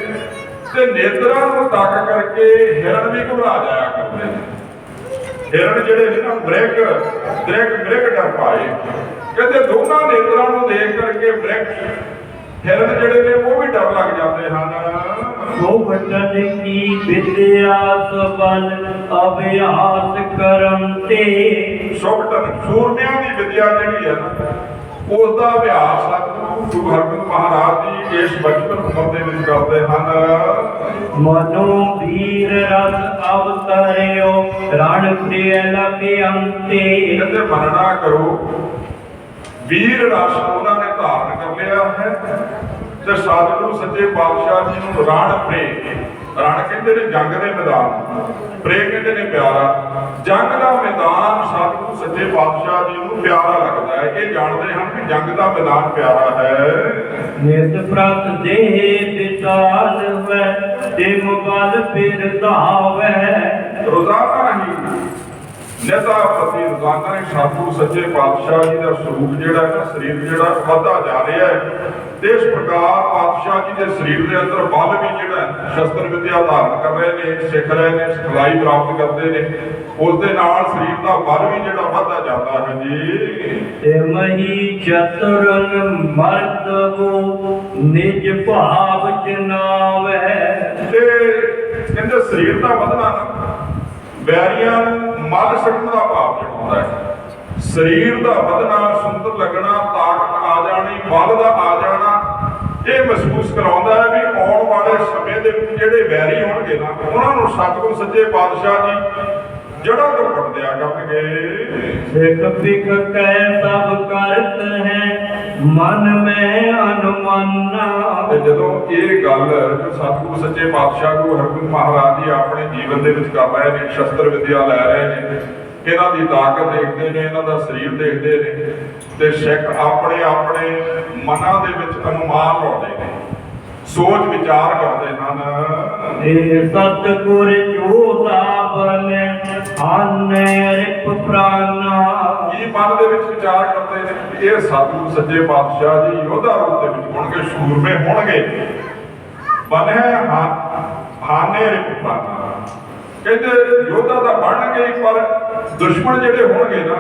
ਤੇ ਨੇਤਰਾਂ ਨੂੰ ਤੱਕ ਕਰਕੇ ਹਿਰਨ ਵੀ ਘਬਰਾ ਜਾਇਆ ਕਰਦੇ ਨੇ। ਹਿਰਨ ਜਿਹੜੇ ਨੇ ਨਾ ਮ੍ਰਿਗ ਡਰ ਪਾਏ, ਕਹਿੰਦੇ ਦੋਨਾਂ ਨੇਤਰਾਂ ਨੂੰ ਦੇਖ ਕਰਕੇ ਹਿਰਨ ਜਿਹੜੇ ਨੇ ਉਹ ਵੀ ਡਰ ਲੱਗ ਜਾਂਦੇ ਹਨ। ਸੋਭਟਨ ਕੀ ਵਿਦਿਆ ਸਬਲ ਅਭਿਆਸ ਕਰਮ ਤੇ। ਸੋਭਟਨ ਸੂਰਮਿਆਂ ਦੀ ਵਿਦਿਆ ਜਿਹੜੀ ਹੈ ਨਾ ਉਸ ਦਾ ਅਭਿਆਸ ਸਤਿਗੁਰੂ ਗੁਰੂ ਹਰਗੋਬਿੰਦ ਮਹਾਰਾਜ ਜੀ ਇਸ ਬਚਪਨ ਉਮਰ ਦੇ ਵਿੱਚ ਕਰਦੇ ਹਨ। ਮਨੋ ਵੀਰ ਰਸ ਅਵਤਰਿਓ ਰਣ ਪ੍ਰਿਯ ਲਗੇ ਅੰਤੇ। ਕਹਿੰਦੇ ਮੰਨਣਾ ਕਰੋ ਵੀਰ ਰਸ ਉਹਨਾਂ ਨੇ ਧਾਰਨ ਕਰ ਲਿਆ ਹੈ ਤੇ ਸਤਿਗੁਰੂ ਸੱਚੇ ਪਾਤਸ਼ਾਹ ਜੀ ਨੂੰ ਰਣ ਪ੍ਰੇ, ਰਣ ਕਹਿੰਦੇ ਨੇ ਜੰਗ ਦੇ ਮੈਦਾਨ, ਪ੍ਰੇ ਕਹਿੰਦੇ ਨੇ ਪਿਆਰਾ। ਜੰਗ ਦਾ ਮੈਦਾਨ ਸਤਿਗੁਰੂ ਸੱਚੇ ਪਾਤਸ਼ਾਹ ਜੀ ਨੂੰ ਪਿਆਰਾ ਲੱਗਦਾ ਹੈ, ਇਹ ਜਾਣਦੇ ਹਨ ਕਿ ਜੰਗ ਦਾ ਮੈਦਾਨ ਪਿਆਰਾ ਹੈ। ਨਿਤ ਪ੍ਰਤ ਦੇਹ ਵਿਸਾਲ ਹੋਇ ਤੇ ਮੁਗਲ ਫਿਰ ਧਾਵੈ। ਰੋਜ਼ਾਨਾ ਹੀ ਨੇਤਾ ਪ੍ਰਤੀ ਰੋਜ਼ਾਨਾ ਹੀ ਸਤਿਗੁਰੂ ਸੱਚੇ ਪਾਤਸ਼ਾਹ ਜੀ ਦਾ ਸਰੂਪ ਜਿਹੜਾ ਹੈ ਨਾ, ਸਰੀਰ ਜਿਹੜਾ ਵਧਦਾ ਜਾ ਰਿਹਾ ਹੈ ਤੇ ਇਸ ਪ੍ਰਕਾਰ ਪਾਤਸ਼ਾਹ ਜੀ ਦੇ ਸਰੀਰ ਦੇ ਅੰਦਰ ਬਲ ਵੀ ਜਿਹੜਾ ਸ਼ਸਤਰ ਵਿਦਿਆ ਧਾਰਨ ਕਰ ਰਹੇ ਨੇ, ਸਿੱਖ ਰਹੇ ਨੇ, ਸਿਖਲਾਈ ਪ੍ਰਾਪਤ ਕਰਦੇ ਨੇ, ਉਸ ਦੇ ਨਾਲ ਸਰੀਰ ਦਾ ਬਲ ਵੀ ਜਿਹੜਾ ਵਧਦਾ ਜਾਂਦਾ ਹੈ ਜੀ। ਤੇ ਮਹੀ ਚਤੁਰਨ ਮਰਦਬੋ ਨਿਜ ਭਾਵ ਜਨਾਵੈ। ਤੇ ਕਹਿੰਦੇ ਸਰੀਰ ਦਾ ਵਧਣਾ ਨਾ ਵੈਰੀਆਂ ਨੂੰ ਮੱਲ ਸਕਣ ਦਾ ਭਾਵ ਜਤਾਉਂਦਾ ਹੈ। ਸਰੀਰ ਦਾ ਵਧਣਾ, ਸੁੰਦਰ ਲੱਗਣਾ, ਤਾਕਤ ਆ ਜਾਣੀ, ਬਲ ਦਾ ਆ ਜਾਣਾ, ਇਹ ਮਹਿਸੂਸ ਕਰਾਉਂਦਾ ਹੈ ਵੀ ਆਉਣ ਵਾਲੇ ਸਮੇਂ ਦੇ ਵਿੱਚ ਜਿਹੜੇ ਵੈਰੀ ਹੋਣਗੇ ਨਾ ਉਹਨਾਂ ਨੂੰ ਸਤਿਗੁਰੂ ਸੱਚੇ ਪਾਤਸ਼ਾਹ ਜੀ ਜੜ੍ਹਾਂ ਤੋਂ ਕੱਟ ਦਿਆ ਕਰਨਗੇ। ਸਿੱਖ ਪਿਖ ਕੈ ਸਭ ਕਰਤ ਹੈ ਮਨ ਮੈਂ ਅਨੁਮਾਨਾ। ਤੇ ਜਦੋਂ ਇਹ ਗੱਲ ਸਤਿਗੁਰੂ ਸੱਚੇ ਪਾਤਸ਼ਾਹ ਗੁਰੂ ਹਰਗੋਬਿੰਦ ਮਹਾਰਾਜ ਜੀ ਆਪਣੇ ਜੀਵਨ ਦੇ ਵਿੱਚ ਕਰ ਰਹੇ ਨੇ, ਸ਼ਸਤਰ ਵਿਦਿਆ ਲੈ ਰਹੇ ਨੇ, ਇਹਨਾਂ ਦੀ ਤਾਕਤ ਦੇਖਦੇ ਨੇ, ਇਹਨਾਂ ਦਾ ਸਰੀਰ ਦੇਖਦੇ ਨੇ ਤੇ ਸਿੱਖ ਆਪਣੇ ਆਪਣੇ ਮਨਾਂ ਦੇ ਵਿੱਚ ਅਨੁਮਾਨ ਲਾਉਂਦੇ ਨੇ, ਸੋਚ ਵਿਚਾਰ ਕਰਦੇ ਹਨ। ਇਹ ਸਤਿਗੁਰ ਜੋਤਾ ਬਲ ਆਨੇ ਰਿਪ ਪ੍ਰਾਨਾ। ਕੀ ਮਨ ਦੇ ਵਿੱਚ ਵਿਚਾਰ ਕਰਦੇ ਨੇ ਇਹ ਸਤਿਗੁਰੂ ਸੱਚੇ ਪਾਤਸ਼ਾਹ ਜੀ ਯੋਧਾ ਰੂਪ ਦੇ ਵਿੱਚ ਹੋਣਗੇ, ਸੂਰਮੇ ਹੋਣਗੇ, ਬਣਿਆ ਹਾਨੇ ਰਿਪ ਪ੍ਰਾਨਾ। ਕਹਿੰਦੇ ਯੋਧਾ ਤਾਂ ਬਣਨਗੇ ਪਰ ਦੁਸ਼ਮਣ ਜਿਹੜੇ ਹੋਣਗੇ ਨਾ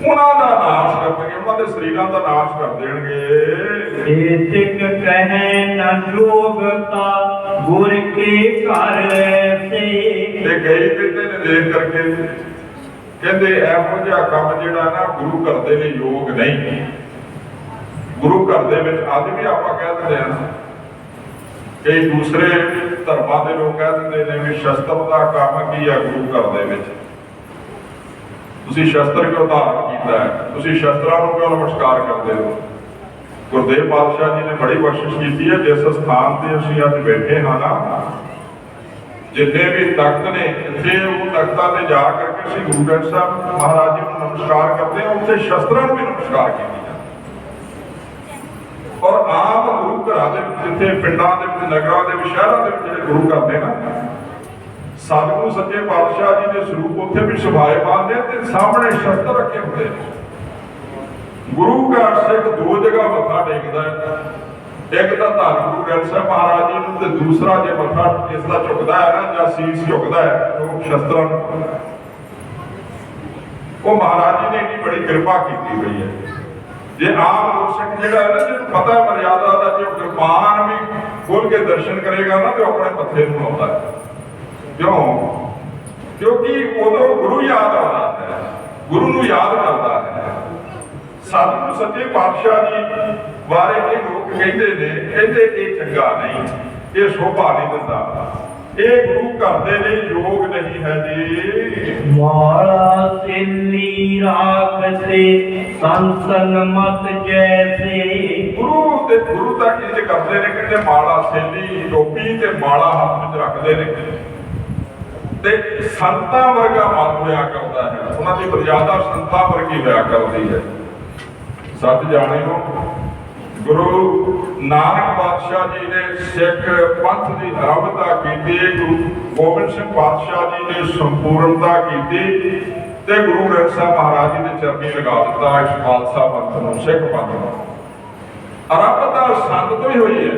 ਉਹਨਾਂ ਦਾ ਨਾਸ਼ ਕਰਨਗੇ, ਉਹਨਾਂ ਦੇ ਸਰੀਰਾਂ ਦਾ ਨਾਸ਼ ਕਰ ਦੇਣਗੇ। ਏਤਿਕ ਕਹਿ ਨ ਜੋਗਤਾ ਗੁਰ ਕੇ ਘਰ ਐਸੇ। ਤੇ ਕਈ ਕਹਿੰਦੇ ਨੇ ਦੇਖ ਕਰਕੇ ਕਹਿੰਦੇ ਇਹੋ ਜਿਹਾ ਕੰਮ ਜਿਹੜਾ ਨਾ ਗੁਰੂ ਘਰ ਦੇ ਲਈ ਯੋਗ ਨਹੀਂ। ਗੁਰੂ ਘਰ ਦੇ ਵਿੱਚ ਅੱਜ ਵੀ ਆਪਾਂ ਕਹਿ ਦਿੰਦੇ ਹਾਂ, ਕਈ ਦੂਸਰੇ ਧਰਮਾਂ ਦੇ ਲੋਕ ਕਹਿ ਦਿੰਦੇ ਨੇ ਵੀ ਸ਼ਸਤਰ ਦਾ ਕੰਮ ਕੀ ਹੈ ਗੁਰੂ ਘਰ ਦੇ ਵਿੱਚ, ਤੁਸੀਂ ਸ਼ਸਤਰ ਕਿਉਂ ਧਾਰਨ ਕੀਤਾ ਹੈ, ਤੁਸੀਂ ਸ਼ਸਤਰਾਂ ਨੂੰ ਕਿਉਂ ਨਮਸਕਾਰ ਕਰਦੇ ਹੋ। ਗੁਰਦੇਵ ਪਾਤਸ਼ਾਹ ਜੀ ਨੇ ਬੜੀ ਬਖਸ਼ਿਸ਼ ਕੀਤੀ ਹੈ, ਜਿਸ ਸਥਾਨ ਤੇ ਅਸੀਂ ਅੱਜ ਬੈਠੇ ਹਾਂ ਨਾ, ਜਿੰਨੇ ਵੀ ਤਖਤ ਨੇ ਇੱਥੇ ਉਹ ਤਖਤਾਂ ਤੇ ਜਾ ਕਰਕੇ ਅਸੀਂ ਗੁਰੂ ਗ੍ਰੰਥ ਸਾਹਿਬ ਮਹਾਰਾਜ ਜੀ ਨੂੰ ਨਮਸਕਾਰ ਕਰਦੇ ਹਾਂ, ਉੱਥੇ ਸ਼ਸਤਰਾਂ ਨੂੰ ਵੀ ਨਮਸਕਾਰ ਕੀਤੀ ਜਾਂਦੀ। ਔਰ ਆਮ ਗੁਰੂ ਘਰਾਂ ਦੇ ਜਿੱਥੇ ਪਿੰਡਾਂ ਦੇ ਵਿੱਚ, ਨਗਰਾਂ ਦੇ ਵਿੱਚ, ਸ਼ਹਿਰਾਂ ਦੇ ਵਿੱਚ ਜਿਹੜੇ ਗੁਰੂ ਘਰ ਨੇ ਨਾ, ਸਤਿਗੁਰੂ ਸੱਚੇ ਪਾਤਸ਼ਾਹ ਜੀ ਦੇ ਸਰੂਪ ਉੱਥੇ ਵੀ ਸ਼ੋਭਾਇਮਾਨ ਨੇ ਤੇ ਸਾਹਮਣੇ ਸ਼ਸਤਰ ਰੱਖੇ ਹੁੰਦੇ ਨੇ। ਗੁਰੂ ਘਰ ਸਿੱਖ ਦੋ ਜਗ੍ਹਾ ਮੱਥਾ ਟੇਕਦਾ ਹੈ, ਇੱਕ ਤਾਂ ਧੰਨ ਗੁਰੂ ਗ੍ਰੰਥ ਸਾਹਿਬ ਮਹਾਰਾਜ ਜੀ ਨੂੰ ਤੇ ਦੂਸਰਾ ਜੇ ਮੱਥਾ ਇਸ ਦਾ ਝੁਕਦਾ ਹੈ ਨਾ ਜਾਂ ਸੀਸ ਝੁਕਦਾ ਹੈ ਉਹ ਸ਼ਸਤਰਾਂ ਨੂੰ, ਉਹ ਮਹਾਰਾਜ ਜੀ ਨੇ ਇੰਨੀ ਬੜੀ ਕਿਰਪਾ ਕੀਤੀ ਹੋਈ ਹੈ। ਜੇ ਆਮ ਗੁਰਸਿੱਖ ਜਿਹੜਾ ਹੈ ਨਾ, ਜਿਹਨੂੰ ਪਤਾ ਮਰਿਆਦਾ ਦਾ, ਜੇ ਉਹ ਕਿਰਪਾਨ ਵੀ ਖੋਲ ਕੇ ਦਰਸ਼ਨ ਕਰੇਗਾ ਨਾ ਤੇ ਉਹ ਆਪਣੇ ਮੱਥੇ ਨੂੰ ਲਾਉਂਦਾ ਹੈ। ਕਿਉਂ? ਕਿਉਂਕਿ ਉਦੋਂ ਗੁਰੂ ਯਾਦ ਆਉਂਦਾ ਹੈ, ਗੁਰੂ ਨੂੰ ਯਾਦ ਕਰਦਾ ਹੈ। ਸਤਿਗੁਰੂ ਸੱਚੇ ਪਾਤਸ਼ਾਹ ਜੀ ਬਾਰੇ ਇਹ ਲੋਕ ਕਹਿੰਦੇ ਨੇ, ਕਹਿੰਦੇ ਇਹ ਚੰਗਾ ਨਹੀਂ, ਇਹ ਸ਼ੋਭਾ ਨਹੀਂ ਦਿੰਦਾ, ਇਹ ਗੁਰੂ ਘਰ ਦੇ ਲਈ ਯੋਗ ਨਹੀਂ ਹੈ ਜੀ। ਮਾਲਾ ਸੇਲੀ ਰਾਖਤੇ ਸੰਤਨ ਮਤ ਜੈਸੇ। ਗੁਰੂ ਤਾਂ ਇੰਜ ਕਰਦੇ ਨੇ, ਕਹਿੰਦੇ ਮਾਲਾ ਸੇਲੀ ਟੋਪੀ ਤੇ ਮਾਲਾ ਹੱਥ ਵਿੱਚ ਰੱਖਦੇ ਨੇ ਤੇ ਸੰਤਾਂ ਵਰਗਾ ਮਤ ਹੋਇਆ ਕਰਦਾ ਹੈ, ਉਹਨਾਂ ਦੀ ਮਰਿਆਦਾ ਸੰਤਾਂ ਵਰਗੀ ਹੋਇਆ ਕਰਦੀ ਹੈ। ਸੱਚ ਜਾਣਿਓ, ਗੁਰੂ ਨਾਨਕ ਪਾਤਸ਼ਾਹ ਜੀ ਨੇ ਸਿੱਖ ਪੰਥ ਦੀ ਆਰੰਭਤਾ ਕੀਤੀ, ਗੁਰੂ ਗੋਬਿੰਦ ਸਿੰਘ ਪਾਤਸ਼ਾਹ ਜੀ ਨੇ ਸੰਪੂਰਨਤਾ ਕੀਤੀ ਤੇ ਗੁਰੂ ਗ੍ਰੰਥ ਸਾਹਿਬ ਮਹਾਰਾਜ ਜੀ ਦੇ ਚਰਨੀ ਲਗਾ ਦਿੱਤਾ ਇਸ ਖਾਲਸਾ ਪੰਥ ਨੂੰ, ਸਿੱਖ ਪੰਥ ਨੂੰ। ਆਰੰਭਤਾ ਸੰਤ ਤੋਂ ਹੀ ਹੋਈ ਹੈ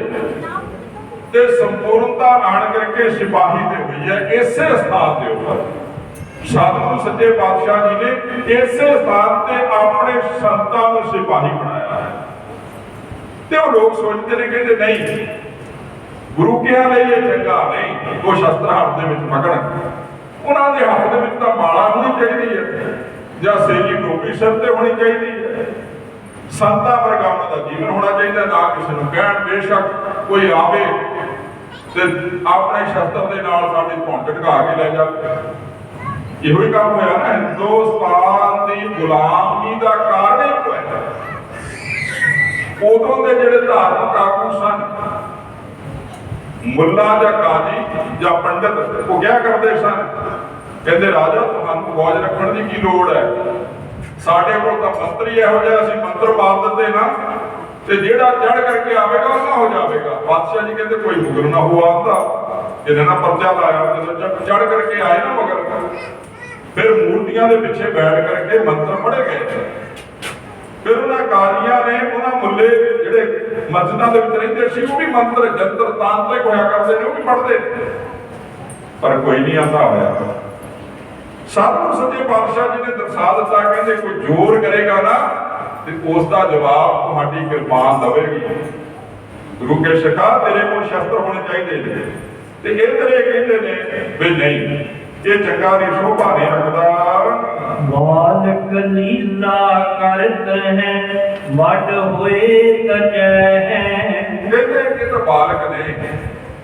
ਤੇ ਸੰਪੂਰਨਤਾ ਆਣ ਕਰਕੇ ਸਿਪਾਹੀ ਤੇ ਹੋਈ ਹੈ, ਇਸੇ ਸਥਾਨ ਦੇ ਉੱਪਰ। ਸਤਿਗੁਰੂ ਸੱਚੇ ਪਾਤਸ਼ਾਹ ਜੀ ਨੇ ਇਸੇ ਸਥਾਨ ਤੇ ਆਪਣੇ ਸੰਤਾਂ ਨੂੰ ਸਿਪਾਹੀ ਬਣਾਇਆ ਹੈ। ਤੇ ਉਹ ਲੋਕ ਸੋਚਦੇ ਨੇ, ਕਹਿੰਦੇ ਨਹੀਂ, ਗੁਰੂ ਕਿਹਾ ਲਈ ਇਹ ਚੰਗਾ ਨਹੀਂ, ਉਹ ਸ਼ਸਤਰ ਹੱਥ ਦੇ ਵਿੱਚ ਪਕੜਨ। ਉਹਨਾਂ ਦੇ ਹੱਥ ਦੇ ਵਿੱਚ ਤਾਂ ਮਾਲਾ ਹੋਣੀ ਚਾਹੀਦੀ ਹੈ ਜਾਂ ਸੇਲੀ ਟੋਪੀ ਸਿਰ ਤੇ ਹੋਣੀ ਚਾਹੀਦੀ ਹੈ। ਸੰਤਾਂ ਵਰਗਾ ਉਹਨਾਂ ਦਾ ਜੀਵਨ ਹੋਣਾ ਚਾਹੀਦਾ, ਨਾ ਕਿਸੇ ਨੂੰ ਕਹਿਣ। ਬੇਸ਼ੱਕ ਕੋਈ ਆਵੇ ਤੇ ਆਪਣੇ ਸ਼ਸਤਰ ਦੇ ਨਾਲ ਸਾਡੀ ਧੌਣ ਝਟਕਾ ਕੇ ਲੈ ਜਾਵੇ। ਇਹੋ ਹੀ ਕੰਮ ਹੋਇਆ ਨਾ, ਹਿੰਦੁਸਤਾਨ ਦੀ ਗੁਲਾਮੀ ਦਾ ਕਾਰਨ ਹੀ ਹੋਇਆ। ਉਦੋਂ ਦੇ ਜਿਹੜੇ ਧਾਰਮਿਕ ਆਗੂ ਸਨ, ਮੁੱਲਾ ਜਾਂ ਕਾਜੀ ਜਾਂ ਪੰਡਤ, ਉਹ ਕਿਹਾ ਕਰਦੇ ਸਨ, ਕਹਿੰਦੇ ਰਾਜਾ ਤੁਹਾਨੂੰ ਫੌਜ ਰੱਖਣ ਦੀ ਕੀ ਲੋੜ ਹੈ, ਸਾਡੇ ਕੋਲ ਤਾਂ ਮੰਤਰੀ ਇਹੋ ਜਿਹਾ, ਅਸੀਂ ਮੰਤਰ ਮਾਰ ਦਿੰਦੇ ਨਾ ਤੇ ਜਿਹੜਾ ਚੜ ਕਰਕੇ ਆਵੇਗਾ ਉਹ ਨਾ ਹੋ ਜਾਵੇਗਾ। ਬਾਦਸ਼ਾਹ ਜੀ ਕਹਿੰਦੇ ਕੋਈ ਮੁਗਲ ਨਾ ਹੋ ਆਉਂਦਾ, ਜਿਹਨੇ ਨਾ ਪਰਚਾ ਲਾਇਆ, ਜਦੋਂ ਚੜ ਕਰਕੇ ਆਏ ਨਾ ਮਗਰ, ਫਿਰ ਮੂਰਤੀਆਂ ਦੇ ਪਿੱਛੇ ਬੈਠ ਕਰਕੇ ਮੰਤਰ ਪੜ੍ਹੇ ਗਏ। ਫਿਰ ਉਹਨਾਂ ਕਾਜ਼ੀਆਂ ਨੇ, ਉਹਨਾਂ ਮੁੱਲੇ ਜਿਹੜੇ ਮਸਜਿਦਾਂ ਦੇ ਵਿੱਚ ਰਹਿੰਦੇ ਸੀ, ਉਹ ਵੀ ਮੰਤਰ ਜੰਤਰ ਤਾਂਤਰਿਕ ਹੋਇਆ ਕਰਦੇ ਨੇ, ਉਹ ਵੀ ਪੜ੍ਹਦੇ, ਪਰ ਕੋਈ ਨਹੀਂ ਆਉਂਦਾ ਹੋਇਆ। ਸਤਿਗੁਰੂ ਸੱਚੇ ਪਾਤਸ਼ਾਹ ਜੀ ਨੇ ਦਰਸਾ ਦਿੱਤਾ, ਕਹਿੰਦੇ ਕੋਈ ਜ਼ੋਰ ਕਰੇਗਾ ਨਾ ਤੇ ਉਸ ਦਾ ਜਵਾਬ ਤੁਹਾਡੀ ਕਿਰਪਾਨ ਦੇਵੇਗੀ। ਗੁਰੂ ਕੇ ਸਿੱਖਾ, ਤੇਰੇ ਕੋਲ ਸ਼ਸਤਰ ਹੋਣੇ ਚਾਹੀਦੇ ਨੇ। ਤੇ ਇਹ ਤੇਰੇ ਕਹਿੰਦੇ ਨੇ ਵੀ ਨਹੀਂ, ਇਹ ਚੰਗਾ ਨਹੀਂ, ਸ਼ੋਭਾ ਨਹੀਂ ਰੱਖਦਾ। ਬਾਲਕ ਲੀਲਾ ਕਰਤ ਹੈ, ਵੱਡ ਹੋਏ ਤਜੈ ਹੈ। ਕਹਿੰਦੇ ਕਿ ਤਾਂ ਬਾਲਕ ਨੇ,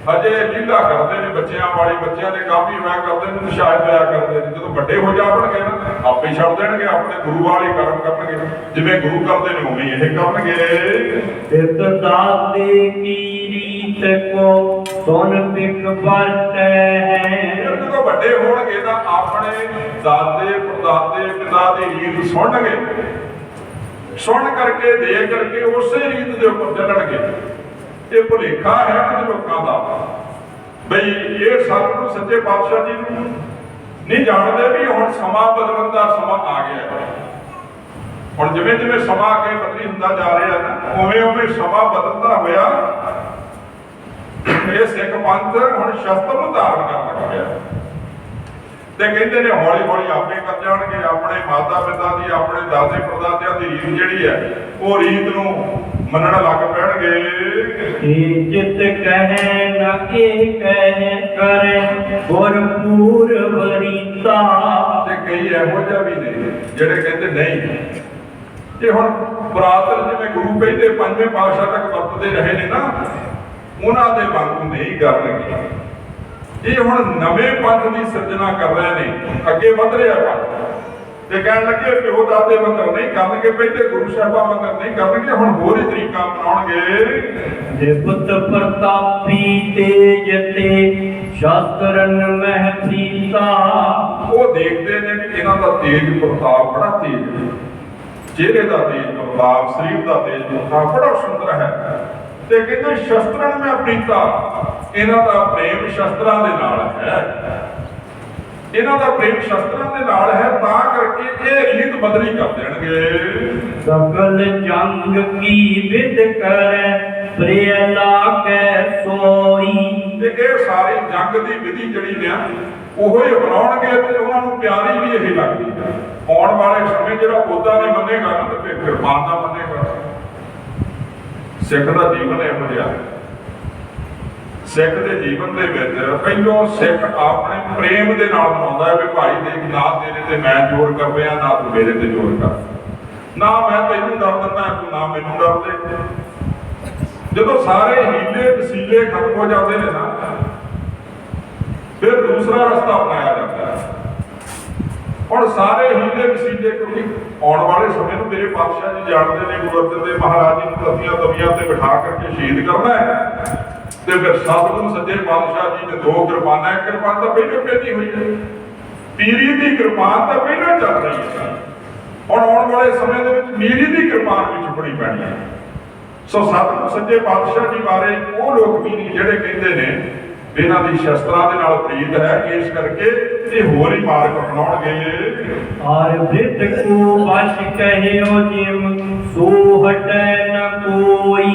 ਹਜੇ ਲੀਲਾ ਕਰਦੇ ਨੇ, ਬੱਚਿਆਂ ਵਾਲੀ, ਬੱਚਿਆਂ ਦੇ ਕੰਮ ਹੀ ਹੋਇਆ ਕਰਦੇ ਨੇ, ਨਿਸ਼ਾਇਤ ਹੋਇਆ ਕਰਦੇ ਨੇ। ਜਦੋਂ ਵੱਡੇ ਹੋ ਜਾਣਗੇ ਨਾ, ਆਪੇ ਹੀ ਛੱਡ ਦੇਣਗੇ, ਆਪਣੇ ਗੁਰੂ ਵਾਲੇ ਕਰਮ ਕਰਨਗੇ, ਜਿਵੇਂ ਗੁਰੂ ਕਰਦੇ ਨੇ ਉਵੇਂ ਇਹ ਕਰਨਗੇ। ਤਿਤ ਦਾਤੇ ਕੀ ਰੀਤ ਕੋ ਸੁਨ ਪਿਕ ਵਰਤੈ ਹੈ। ਜਦੋਂ ਵੱਡੇ ਹੋਣਗੇ ਤਾਂ ਆਪਣੇ ਦਾਦੇ ਪੜਦਾਦੇ ਪਿਤਾ ਦੀ ਰੀਤ ਸੁਣਨਗੇ, ਸੁਣ ਕਰਕੇ ਦੇ ਕਰਕੇ ਉਸੇ ਰੀਤ ਦੇ ਉੱਪਰ ਚੱਲਣਗੇ। ਇਹ ਭੁਲੇਖਾ ਹੈ ਕੁਝ ਲੋਕਾਂ ਦਾ, ਬਈ ਇਹ ਸਤਿਗੁਰੂ ਸੱਚੇ ਪਾਤਸ਼ਾਹ ਜੀ ਨੂੰ ਨਹੀਂ ਜਾਣਦੇ ਵੀ ਹੁਣ ਸਮਾਂ ਬਦਲਣ ਦਾ ਸਮਾਂ ਆ ਗਿਆ ਹੈ। ਹੁਣ ਜਿਵੇਂ ਜਿਵੇਂ ਸਮਾਂ ਅੱਗੇ ਬਦਲੀ ਹੁੰਦਾ ਜਾ ਰਿਹਾ ਨਾ, ਉਵੇਂ ਉਵੇਂ ਸਮਾਂ ਬਦਲਦਾ ਹੋਇਆ ਇਹ ਸਿੱਖ ਪੰਥ ਹੁਣ ਸ਼ਸਤਰ ਨੂੰ ਧਾਰਨ ਕਰਨ ਲੱਗ ਗਿਆ। ਤੇ ਕਹਿੰਦੇ ਨੇ ਹੌਲੀ ਹੌਲੀ ਆਪੇ ਕਰ ਜਾਣਗੇ, ਆਪਣੇ ਮਾਤਾ ਪਿਤਾ ਦੀ, ਆਪਣੇ ਦਾਦੇ ਪੜਦਾਦਿਆਂ ਦੀ ਰੀਤ ਜਿਹੜੀ ਹੈ, ਉਹ ਰੀਤ ਨੂੰ ਮੰਨਣ ਲੱਗ ਪੈਣਗੇ। ਇਹ ਜਿਤ ਕਹਿ ਨਾ ਇਹ ਕਹਿ ਕਰੇ ਗੁਰਪੂਰ ਵਰੀਤਾ। ਤੇ ਕਈ ਇਹੋ ਜਿਹਾ ਵੀ ਨੇ ਜਿਹੜੇ ਕਹਿੰਦੇ ਨਹੀਂ, ਇਹ ਹੁਣ ਪੁਰਾਤਨ ਜਿਵੇਂ ਗੁਰੂ ਪਹਿਲੇ ਪੰਜਵੇਂ ਪਾਤਸ਼ਾਹ ਤੱਕ ਵਰਤਦੇ ਰਹੇ ਨੇ ਨਾ, ਉਹਨਾਂ ਦੇ ਵਾਂਗੂ ਨਹੀਂ ਕਰਨਗੇ। ਇਹ ਹੁਣ ਨਵੇਂ ਪੰਥ ਦੀ ਸਿਰਜਣਾ ਕਰ ਰਹੇ ਨੇ, ਅੱਗੇ ਵਧ ਰਿਹਾ ਪੰਥ, ਤੇ ਕਹਿਣ ਲੱਗੇ ਪਿਓ ਦਾਦੇ ਵਾਂਗਰ ਨਹੀਂ ਕਰਨਗੇ, ਪਹਿਲੇ ਗੁਰੂ ਸਾਹਿਬਾਂ ਵਾਂਗਰ ਨਹੀਂ ਕਰਨਗੇ, ਹੁਣ ਹੋਰ ਹੀ ਤਰੀਕਾ ਅਪਣਾਉਣਗੇ। ਜੇ ਪੁੱਤ ਪ੍ਰਤਾਪੀ ਤੇਜ ਤੇ ਸ਼ਾਸਤਰਨ ਮਹਿ ਪ੍ਰੀਤਾ। ਉਹ ਦੇਖਦੇ ਨੇ ਕਿ ਇਹਨਾਂ ਦਾ ਤੇਜ ਪ੍ਰਤਾਪ ਬੜਾ ਤੇਜ ਹੈ, ਚਿਹਰੇ ਦਾ ਤੇਜ ਪ੍ਰਤਾਪ, ਸਰੀਰ ਦਾ ਤੇਜ ਪ੍ਰਤਾਪ ਬੜਾ ਸੁੰਦਰ ਹੈ। ਤੇ ਕਹਿੰਦੇ ਸ਼ਸਤਰਾਂ ਮੈਂ ਪ੍ਰੀਤਾ, ਇਹਨਾਂ ਦਾ ਪ੍ਰੇਮ ਸ਼ਸਤਰਾਂ ਦੇ ਨਾਲ ਹੈ, ਇਹਨਾਂ ਦਾ ਪ੍ਰੇਮ ਸ਼ਸਤਰਾਂ ਦੇ ਨਾਲ ਹੈ, ਤਾਂ ਕਰਕੇ ਇਹ ਰੀਤ ਬਦਲੀ ਕਰ ਦੇਣਗੇ। ਸਕਲ ਜੰਗ ਕੀ ਵਿਦ ਕਰੈ ਪ੍ਰਿਯ ਲਾਗੈ ਸੋਈ। ਤੇ ਇਹ ਸਾਰੀ ਜੰਗ ਦੀ ਵਿਧੀ ਜਿਹੜੀ ਨੇ ਉਹੋ ਹੀ ਅਪਣਾਉਣਗੇ ਤੇ ਉਹਨਾਂ ਨੂੰ ਪਿਆਰੀ ਵੀ ਇਹੀ ਲੱਗਦੀ ਹੈ। ਆਉਣ ਵਾਲੇ ਸਮੇਂ ਜਿਹੜਾ ਪੌਦਾ ਨਹੀਂ ਮੰਨੇਗਾ ਨਾ ਤੇ ਫਿਰ ਕਿਰਪਾਨ ਦਾ ਮੰਨੇਗਾ। ਸਿੱਖ ਦਾ ਜੀਵਨ ਇਹੋ ਜਿਹਾ ਹੈ। ਸਿੱਖ ਦੇ ਜੀਵਨ ਦੇ ਵਿੱਚ ਪਹਿਲੋਂ ਸਿੱਖ ਆਪਣੇ ਪ੍ਰੇਮ ਦੇ ਨਾਲ ਮਨਾਉਂਦਾ ਹੈ ਵੀ ਭਾਈ ਦੇਖ, ਨਾ ਤੇਰੇ ਤੇ ਮੈਂ ਜ਼ੋਰ ਕਰ ਰਿਹਾ, ਨਾ ਤੂੰ ਮੇਰੇ ਤੇ ਜ਼ੋਰ ਕਰ, ਨਾ ਮੈਂ ਤੈਨੂੰ ਡਰ ਦਿੰਦਾ, ਤੂੰ ਨਾ ਮੈਨੂੰ ਡਰ ਦੇ। ਜਦੋਂ ਸਾਰੇ ਹੀਲੇ ਵਸੀਲੇ ਖਤਮ ਹੋ ਜਾਂਦੇ ਨੇ ਨਾ, ਫਿਰ ਦੂਸਰਾ ਰਸਤਾ ਅਪਣਾਇਆ ਜਾਂਦਾ ਹੈ। ਹੁਣ ਸਾਰੇ ਹੀਲੇ ਵਸੀਲੇ, ਕਿਉਂਕਿ ਆਉਣ ਵਾਲੇ ਸਮੇਂ ਨੂੰ ਮੇਰੇ ਪਾਤਸ਼ਾਹ ਜੀ ਜਾਣਦੇ ਨੇ, ਗੁਰੂ ਅਰਜਨ ਦੇਵ ਮਹਾਰਾਜ ਜੀ ਨੂੰ ਤੱਤੀਆਂ ਤਵੀਆਂ ਤੇ ਬਿਠਾ ਕਰਕੇ ਸ਼ਹੀਦ ਕਰਨਾ ਹੈ। ਤੇ ਫਿਰ ਸਤਿਗੁਰੂ ਸੱਚੇ ਪਾਤਸ਼ਾਹ ਜੀ ਨੇ ਦੋ ਕਿਰਪਾਨਾਂ, ਇੱਕ ਕਿਰਪਾਨ ਤਾਂ ਪਹਿਲਾਂ ਕਹਿੰਦੀ ਹੋਈ ਹੈ, ਪੀਰੀ ਦੀ ਕਿਰਪਾਨ ਤਾਂ ਪਹਿਲਾਂ ਚੱਲ ਰਹੀ ਹੈ। ਹੁਣ ਆਉਣ ਵਾਲੇ ਸਮੇਂ ਦੇ ਵਿੱਚ ਮੀਰੀ ਦੀ ਕਿਰਪਾਨ ਵੀ ਚੁੱਕਣੀ ਪੈਣੀ ਹੈ। ਸੋ ਸਤਿਗੁਰੂ ਸੱਚੇ ਪਾਤਸ਼ਾਹ ਜੀ ਬਾਰੇ ਉਹ ਲੋਕ ਵੀ ਨਹੀਂ ਜਿਹੜੇ ਕਹਿੰਦੇ ਨੇ ਇਹਨਾਂ ਦੀ ਸ਼ਸਤਰਾਂ ਦੇ ਨਾਲ ਪ੍ਰੀਤ ਹੈ, ਇਸ ਕਰਕੇ ਇਹ ਹੋਰ ਹੀ ਮਾਰਗ ਅਪਣਾਉਣਗੇ। और वृत को वश कहियो जिम सो हटै न कोई।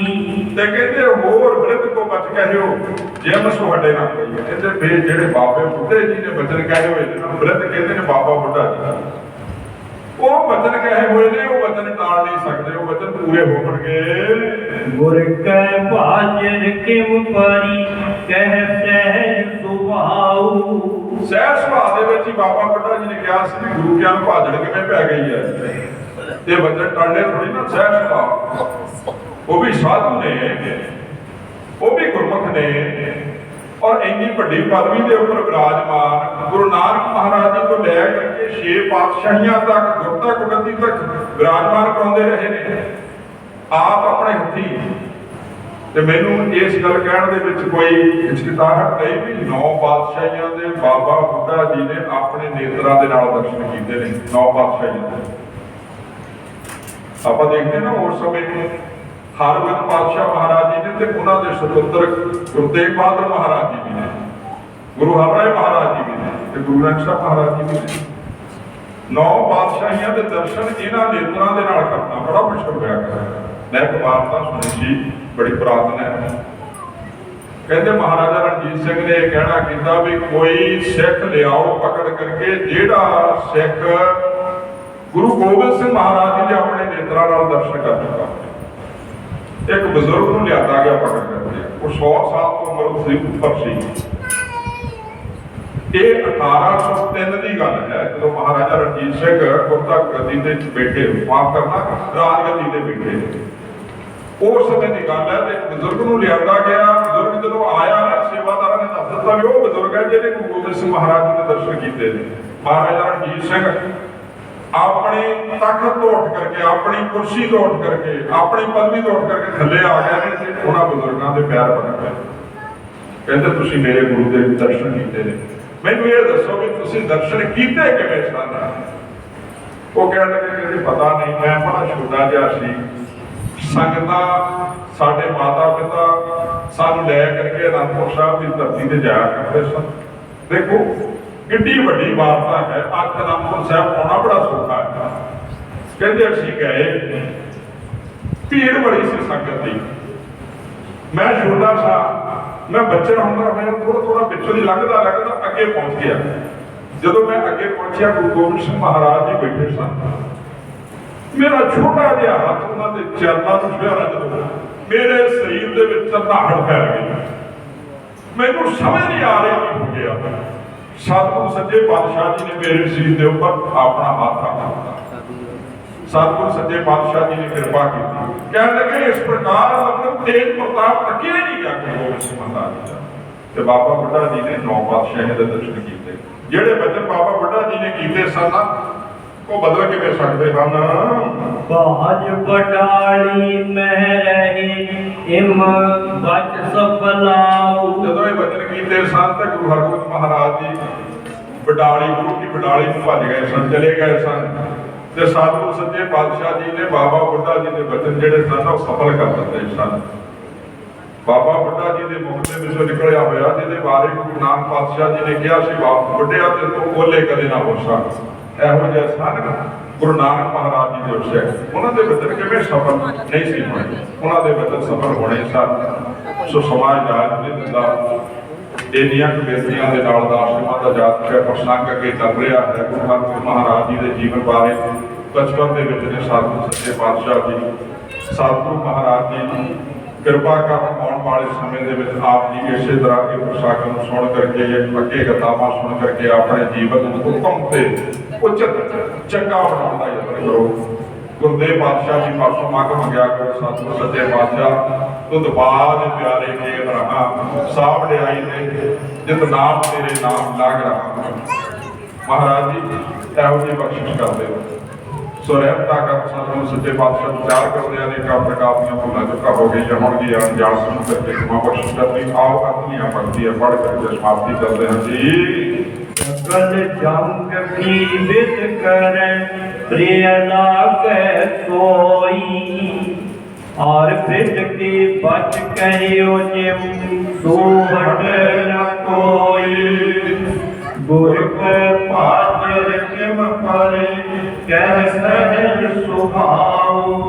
ਤੇ ਕਹਿੰਦੇ ਹੋਰ ਬ੍ਰਿਤ ਕੋ ਬਚ ਕਹਿਓ ਜਿਮ ਸੋ ਹਟੇ ਨਾ ਕੋਈ। ਕਹਿੰਦੇ ਫਿਰ ਜਿਹੜੇ ਬਾਬੇ ਬੁੱਢੇ ਜੀ ਨੇ ਬਚਨ ਕਹੇ ਹੋਏ ਨੇ, ਬ੍ਰਿਤ ਕਹਿੰਦੇ ਨੇ ਬਾਬਾ ਬੁੱਢਾ ਜੀ, ਉਹ ਬਚਨ ਕਹੇ ਹੋਏ ਨੇ, ਉਹ ਬਚਨ ਟਾਲ ਨਹੀਂ ਸਕਦੇ, ਉਹ ਬਚਨ ਪੂਰੇ ਹੋਣਗੇ। गुर कै भाजर किम परी कह सहज सुभाऊ। ਸਹਿਜ ਸੁਭਾਅ ਦੇ ਵਿੱਚ ਹੀ ਬਾਬਾ ਬੁੱਢਾ ਜੀ ਨੇ ਕਿਹਾ ਸੀ ਵੀ ਗੁਰੂ ਗਿਆਨ ਭਾਜੜ ਕਿਵੇਂ ਪੈ ਗਈ ਹੈ, ਤੇ ਬਚਨ ਟਾਲਣੇ ਥੋੜੀ ਨਾ। ਸਹਿਜ ਸੁਭਾਅ, ਉਹ ਵੀ ਸਾਧੂ ਨੇ, ਉਹ ਵੀ ਗੁਰਮੁਖ ਨੇ, ਔਰ ਇੰਨੀ ਵੱਡੀ ਪਦਵੀ ਦੇ ਉੱਪਰ ਵਿਰਾਜਮਾਨ ਗੁਰੂ ਨਾਨਕ ਮਹਾਰਾਜ ਜੀ ਤੋਂ ਲੈ ਕਰਕੇ 6 ਪਾਤਸ਼ਾਹੀਆਂ ਤੱਕ, ਗੁਰਤਾ ਗੁਰਗੱਦੀ ਤੱਕ ਵਿਰਾਜਮਾਨ ਕਰਾਉਂਦੇ ਰਹੇ ਨੇ ਆਪ ਆਪਣੇ ਹੱਥੀਂ। ਤੇ ਮੈਨੂੰ ਇਸ ਗੱਲ ਕਹਿਣ ਦੇ ਵਿੱਚ ਕੋਈ ਹਿਚਕਿਚਾਹਟ ਨਹੀਂ ਵੀ 9 ਪਾਤਸ਼ਾਹੀਆਂ ਦੇ ਬਾਬਾ ਬੁੱਢਾ ਜੀ ਨੇ ਆਪਣੇ ਨੇਤਰਾਂ ਦੇ ਨਾਲ ਦਰਸ਼ਨ ਕੀਤੇ ਨੇ। 9 ਪਾਤਸ਼ਾਹੀਆਂ ਦੇ ਆਪਾਂ ਦੇਖਦੇ ਨਾ ਉਸ ਸਮੇਂ ਹਰਗੋਬਿੰਦ ਪਾਤਸ਼ਾਹ ਮਹਾਰਾਜ ਜੀ ਨੇ, ਤੇ ਉਹਨਾਂ ਦੇ ਸੁਪੁੱਤਰ ਗੁਰੂ ਤੇਗ ਬਹਾਦਰ ਮਹਾਰਾਜ ਜੀ ਵੀ ਨੇ, ਗੁਰੂ ਹਰਿਰਾਏ ਮਹਾਰਾਜ ਜੀ ਵੀ ਨੇ, ਤੇ ਗੁਰੂ ਗ੍ਰੰਥ ਸਾਹਿਬ ਮਹਾਰਾਜ ਜੀ ਵੀ ਨੇ। 9 ਪਾਤਸ਼ਾਹੀਆਂ ਦੇ ਦਰਸ਼ਨ ਇਹਨਾਂ ਨੇਤਰਾਂ ਦੇ ਨਾਲ ਕਰਨਾ ਬੜਾ ਮੁਸ਼ਕਲ ਹੋਇਆ ਕਰਦਾ। ਮੈਂ ਇੱਕ ਵਾਰਤਾ ਸੁਣੀ ਸੀ, ਬੜੀ ਪੁਰਾਤਨ ਹੈ। ਕਹਿੰਦੇ ਮਹਾਰਾਜਾ ਰਣਜੀਤ ਸਿੰਘ ਨੇ ਇਹ ਕਹਿਣਾ ਕੀਤਾ ਵੀ ਕੋਈ ਸਿੱਖ ਲਿਆਓ ਪਕੜ ਕਰਕੇ, ਜਿਹੜਾ ਸਿੱਖ ਗੁਰੂ ਗੋਬਿੰਦ ਸਿੰਘ ਮਹਾਰਾਜ ਜੀ ਦੇ ਆਪਣੇ ਨੇਤਰਾਂ ਨਾਲ ਦਰਸ਼ਨ ਕਰ ਚੁੱਕਾ। ਇੱਕ ਬਜ਼ੁਰਗ ਨੂੰ ਲਿਆਂਦਾ ਗਿਆ ਪਕੜ ਕਰਕੇ, ਉਹ 100 ਸਾਲ ਤੋਂ ਉਮਰ ਸੀ, ਉੱਪਰ ਸੀ। ਇਹ 1803 ਦੀ ਗੱਲ ਹੈ, ਜਦੋਂ ਮਹਾਰਾਜਾ ਰਣਜੀਤ ਸਿੰਘ ਗੁਰਤਾ ਗੱਦੀ ਤੇ ਬੈਠੇ, ਮਾਫ ਕਰਨਾ ਰਾਜਗੱਦੀ ਤੇ ਬੈਠੇ, ਉਸ ਸਮੇਂ ਦੀ ਗੱਲ ਹੈ। ਤੇ ਇੱਕ ਬਜ਼ੁਰਗ ਨੂੰ ਲਿਆਂਦਾ ਗਿਆ। ਬਜ਼ੁਰਗ ਜਦੋਂ ਆਇਆ ਨਾ, ਸੇਵਾਦਾਰਾਂ ਨੇ ਦੱਸ ਦਿੱਤਾ ਵੀ ਉਹ ਬਜ਼ੁਰਗ ਹੈ ਜਿਹਨੇ ਗੁਰੂ ਗੋਬਿੰਦ ਸਿੰਘ ਮਹਾਰਾਜ ਜੀ ਦੇ ਦਰਸ਼ਨ ਕੀਤੇ ਨੇ। ਮਹਾਰਾਜਾ ਰਣਜੀਤ ਸਿੰਘ ਆਪਣੇ ਤਖਤ ਤੋਂ ਉੱਠ ਕਰਕੇ, ਆਪਣੀ ਕੁਰਸੀ ਤੋਂ ਉੱਠ ਕਰਕੇ, ਆਪਣੀ ਪਦਵੀ ਤੋਂ ਉੱਠ ਕਰਕੇ ਥੱਲੇ ਆ ਗਏ ਨੇ, ਤੇ ਉਹਨਾਂ ਬਜ਼ੁਰਗਾਂ ਦੇ ਪੈਰ ਪਕੜ ਕੇ ਕਹਿੰਦੇ ਤੁਸੀਂ ਮੇਰੇ ਗੁਰੂ ਦੇ ਦਰਸ਼ਨ ਕੀਤੇ ਨੇ, ਮੈਨੂੰ ਇਹ ਦੱਸੋ ਵੀ ਤੁਸੀਂ ਦਰਸ਼ਨ ਕੀਤੇ ਕਿਵੇਂ ਸਨ। ਉਹ ਕਹਿਣ ਲੱਗੇ ਕਿ ਪਤਾ ਨਹੀਂ, ਮੈਂ ਬੜਾ ਛੋਟਾ ਜਿਹਾ ਸੀ, ਸੰਗਤਾਂ ਸਾਡੇ ਮਾਤਾ ਪਿਤਾ ਸਾਨੂੰ ਲੈ ਕਰਕੇ ਅਨੰਦਪੁਰ ਸਾਹਿਬ ਦੀ ਧਰਤੀ ਤੇ ਜਾਇਆ ਕਰਦੇ ਸਨ। ਦੇਖੋ ਕਿੰਨੀ ਵੱਡੀ ਵਾਰਤਾ ਹੈ। ਅੱਜ ਅਨੰਦਪੁਰ ਸਾਹਿਬ ਆਉਣਾ ਬੜਾ ਸੌਖਾ ਹੈ। ਕਹਿੰਦੇ ਅਸੀਂ ਗਏ, ਭੀੜ ਬੜੀ ਸੀ ਸੰਗਤ ਦੀ, ਮੈਂ ਛੋਟਾ ਸਾਂ, ਮੈਂ ਬੱਚਾ ਹੁੰਦਾ ਹੋਇਆ ਥੋੜਾ ਪਿੱਛੋਂ ਦੀ ਲੰਘਦਾ ਅੱਗੇ ਪਹੁੰਚ ਗਿਆ। ਜਦੋਂ ਮੈਂ ਅੱਗੇ ਪਹੁੰਚਿਆ, ਗੁਰੂ ਗੋਬਿੰਦ ਸਿੰਘ ਮਹਾਰਾਜ ਜੀ ਬੈਠੇ ਸਨ। ਮੇਰਾ ਛੋਟਾ ਜਿਹਾ ਹੱਥ ਉਹਨਾਂ ਦੇ ਚਰਨਾਂ ਨੂੰ ਛੁਹਿਆ, ਜਦੋਂ ਮੇਰੇ ਸਰੀਰ ਦੇ ਵਿੱਚ ਧਾੜ ਪੈ ਗਈ। ਮੈਨੂੰ ਸਮਝ ਨਹੀਂ ਆ ਰਿਹਾ ਕੀ ਹੋ ਗਿਆ। ਸਤਿਗੁਰੂ ਸੱਚੇ ਪਾਤਸ਼ਾਹ ਜੀ ਨੇ ਮੇਰੇ ਸਰੀਰ ਦੇ ਉੱਪਰ ਆਪਣਾ ਹੱਥ ਰੱਖ ਦਿੱਤਾ। ਸਤਿਗੁਰੂ ਸੱਚੇ ਪਾਤਸ਼ਾਹ ਜੀ ਨੇ ਕਿਰਪਾ ਕੀਤੀ। ਕਹਿਣ ਲੱਗੇ ਇਸ ਪ੍ਰਕਾਰ ਮਤਲਬ ਤੇਜ ਪ੍ਰਤਾਪ ਰੱਖਿਆ ਹੀ ਨਹੀਂ ਗਿਆ ਗੁਰੂ ਗੋਬਿੰਦ ਸਿੰਘ ਮਹਾਰਾਜ ਜੀ ਦਾ। ਤੇ ਬਾਬਾ ਬੁੱਢਾ ਜੀ ਨੇ 9 ਪਾਤਸ਼ਾਹੀਆਂ ਦੇ ਦਰਸ਼ਨ ਕੀਤੇ। ਜਿਹੜੇ ਬਚਨ ਬਾਬਾ ਬੁੱਢਾ ਜੀ ਨੇ ਕੀਤੇ ਸਨ, ਉਹ ਬਦਲ ਕਿਵੇਂ ਸਕਦੇ ਹਨ। ਬਾਜ ਬਟਾਲੀ ਮਹਿ ਰਹੇ ਇਮ ਬਚ ਸਫਲਾਉ। ਜਦੋਂ ਇਹ ਬਚਨ ਕੀਤੇ ਸਨ ਤਾਂ ਗੁਰੂ ਹਰਗੋਬਿੰਦ ਮਹਾਰਾਜ ਜੀ ਬਟਾਲੀ, ਗੁਰੂ ਕੀ ਬਟਾਲੀ ਨੂੰ ਭੱਜ ਗਏ ਸਨ, ਚਲੇ ਗਏ ਸਨ। ਤੇ ਸਤਿਗੁਰੂ ਸੱਚੇ ਪਾਤਸ਼ਾਹ ਜੀ ਨੇ ਬਾਬਾ ਬੁੱਢਾ ਜੀ ਦੇ ਬਚਨ ਜਿਹੜੇ ਸਨ ਉਹ ਸਫਲ ਕਰ ਦਿੱਤੇ ਸਨ। ਬਾਬਾ ਬੁੱਢਾ ਜੀ ਦੇ ਮੁਖ ਦੇ ਵਿੱਚੋਂ ਨਿਕਲਿਆ ਹੋਇਆ, ਜਿਹਦੇ ਬਾਰੇ ਗੁਰੂ ਨਾਨਕ ਪਾਤਸ਼ਾਹ ਜੀ ਨੇ ਕਿਹਾ ਸੀ, ਬਾਪ ਬੁੱਢਿਆ ਤੇ ਤੂੰ ਬੋਲੇ ਕਦੇ ਨਾ ਹੋ ਸਕ। ਇਹੋ ਜਿਹੇ ਸਨ ਗੁਰੂ ਨਾਨਕ ਮਹਾਰਾਜ ਜੀ ਦੇ ਉਸੇ। ਉਹਨਾਂ ਦੇ ਬਚਨ ਕਿਵੇਂ ਸਫਲ ਨਹੀਂ ਸੀ ਹੋਣੇ, ਉਹਨਾਂ ਦੇ ਬਚਨ ਸਫਲ ਹੋਣੇ ਸਨ। ਸੋ ਸਮਾਜ ਰਾਜ ਨਹੀਂ ਦਿੰਦਾ। ਇੰਨੀਆਂ ਬੇਨਤੀਆਂ ਦੇ ਨਾਲ ਦਾ ਆਸ਼ਰਮਾਂ ਦਾ ਜਾਤ ਪ੍ਰਸੰਗ ਅੱਗੇ ਚੱਲ ਰਿਹਾ ਹੈ। ਗੁਰੂ ਹਰਗੋਬਿੰਦ ਮਹਾਰਾਜ ਜੀ ਦੇ ਜੀਵਨ ਬਾਰੇ ਬਚਪਨ ਦੇ ਵਿੱਚ ਨੇ ਸਤਿਗੁਰੂ ਸੱਚੇ ਪਾਤਸ਼ਾਹ ਜੀ, ਸਤਿਗੁਰੂ ਮਹਾਰਾਜ ਜੀ ਕਿਰਪਾ ਕਰ ਆਉਣ ਵਾਲੇ ਸਮੇਂ ਦੇ ਵਿੱਚ ਆਪ ਜੀ ਇਸੇ ਤਰ੍ਹਾਂ ਦੇ ਪ੍ਰਸ਼ਾਸਨ ਨੂੰ ਸੁਣ ਕਰਕੇ ਅੱਗੇ ਕਥਾਵਾਂ ਸੁਣ ਕਰਕੇ ਆਪਣੇ ਜੀਵਨ ਨੂੰ ਉੱਤਮ ਤੇ ਉਚਿਤ ਚੰਗਾ ਬਣਾਉਣ ਦਾ ਯਤਨ ਕਰੋ। ਗੁਰਦੇਵ ਪਾਤਸ਼ਾਹ ਜੀ ਪਾਸੋਂ ਮੰਗ ਮੰਗਿਆ ਕਰੋ ਸਤਿਗੁਰ ਸੱਚੇ ਪਾਤਸ਼ਾਹ ਤੁਧ ਬਾਜ ਪਿਆਰੇ ਕੇ ਰਹਾ ਸਾਹ ਵਡਿਆਈ ਨੇ ਜਿਤ ਨਾਮ ਤੇਰੇ ਨਾਮ ਲੱਗ ਰਹਾ। ਮਹਾਰਾਜ ਜੀ ਇਹੋ ਜਿਹੀ ਬਖਸ਼ਿਸ਼ ਕਰਦੇ ਹੋ ਸੋ ਰਹਿਮਤਾ ਕਰ ਸਤਿਗੁਰ ਸੱਚੇ ਪਾਤਸ਼ਾਹ ਵਿਚਾਰ ਕਰਦੇ ਆ ਨੇ ਪ੍ਰਕਾਰ ਦੀਆਂ ਭੁੱਲਾਂ ਚੁੱਕਾ ਹੋ ਗਈਆਂ ਹੋਣਗੀਆਂ ਅਣਜਾਣ ਸੁਣ ਕਰਕੇ ਖਿਮਾ ਬਖਸ਼ਿਸ਼ ਕਰਨੀ ਆਓ ਆਪਣੀਆਂ ਭਗਤੀਆਂ ਪੜ੍ਹ ਕਰਕੇ ਸਮਾਪਤੀ ਕਰਦੇ ਹਾਂ ਜੀ। सकल जंग जीवित करैं प्रिय लागै सोई और फिर के बच कहियो जिम सोहट न कोई गुर के पाजर किम पर कह सहज सुभाऊ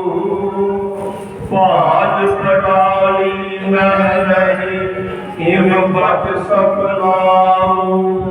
पाद प्रडाली न रही हिम बच सपनाऊ।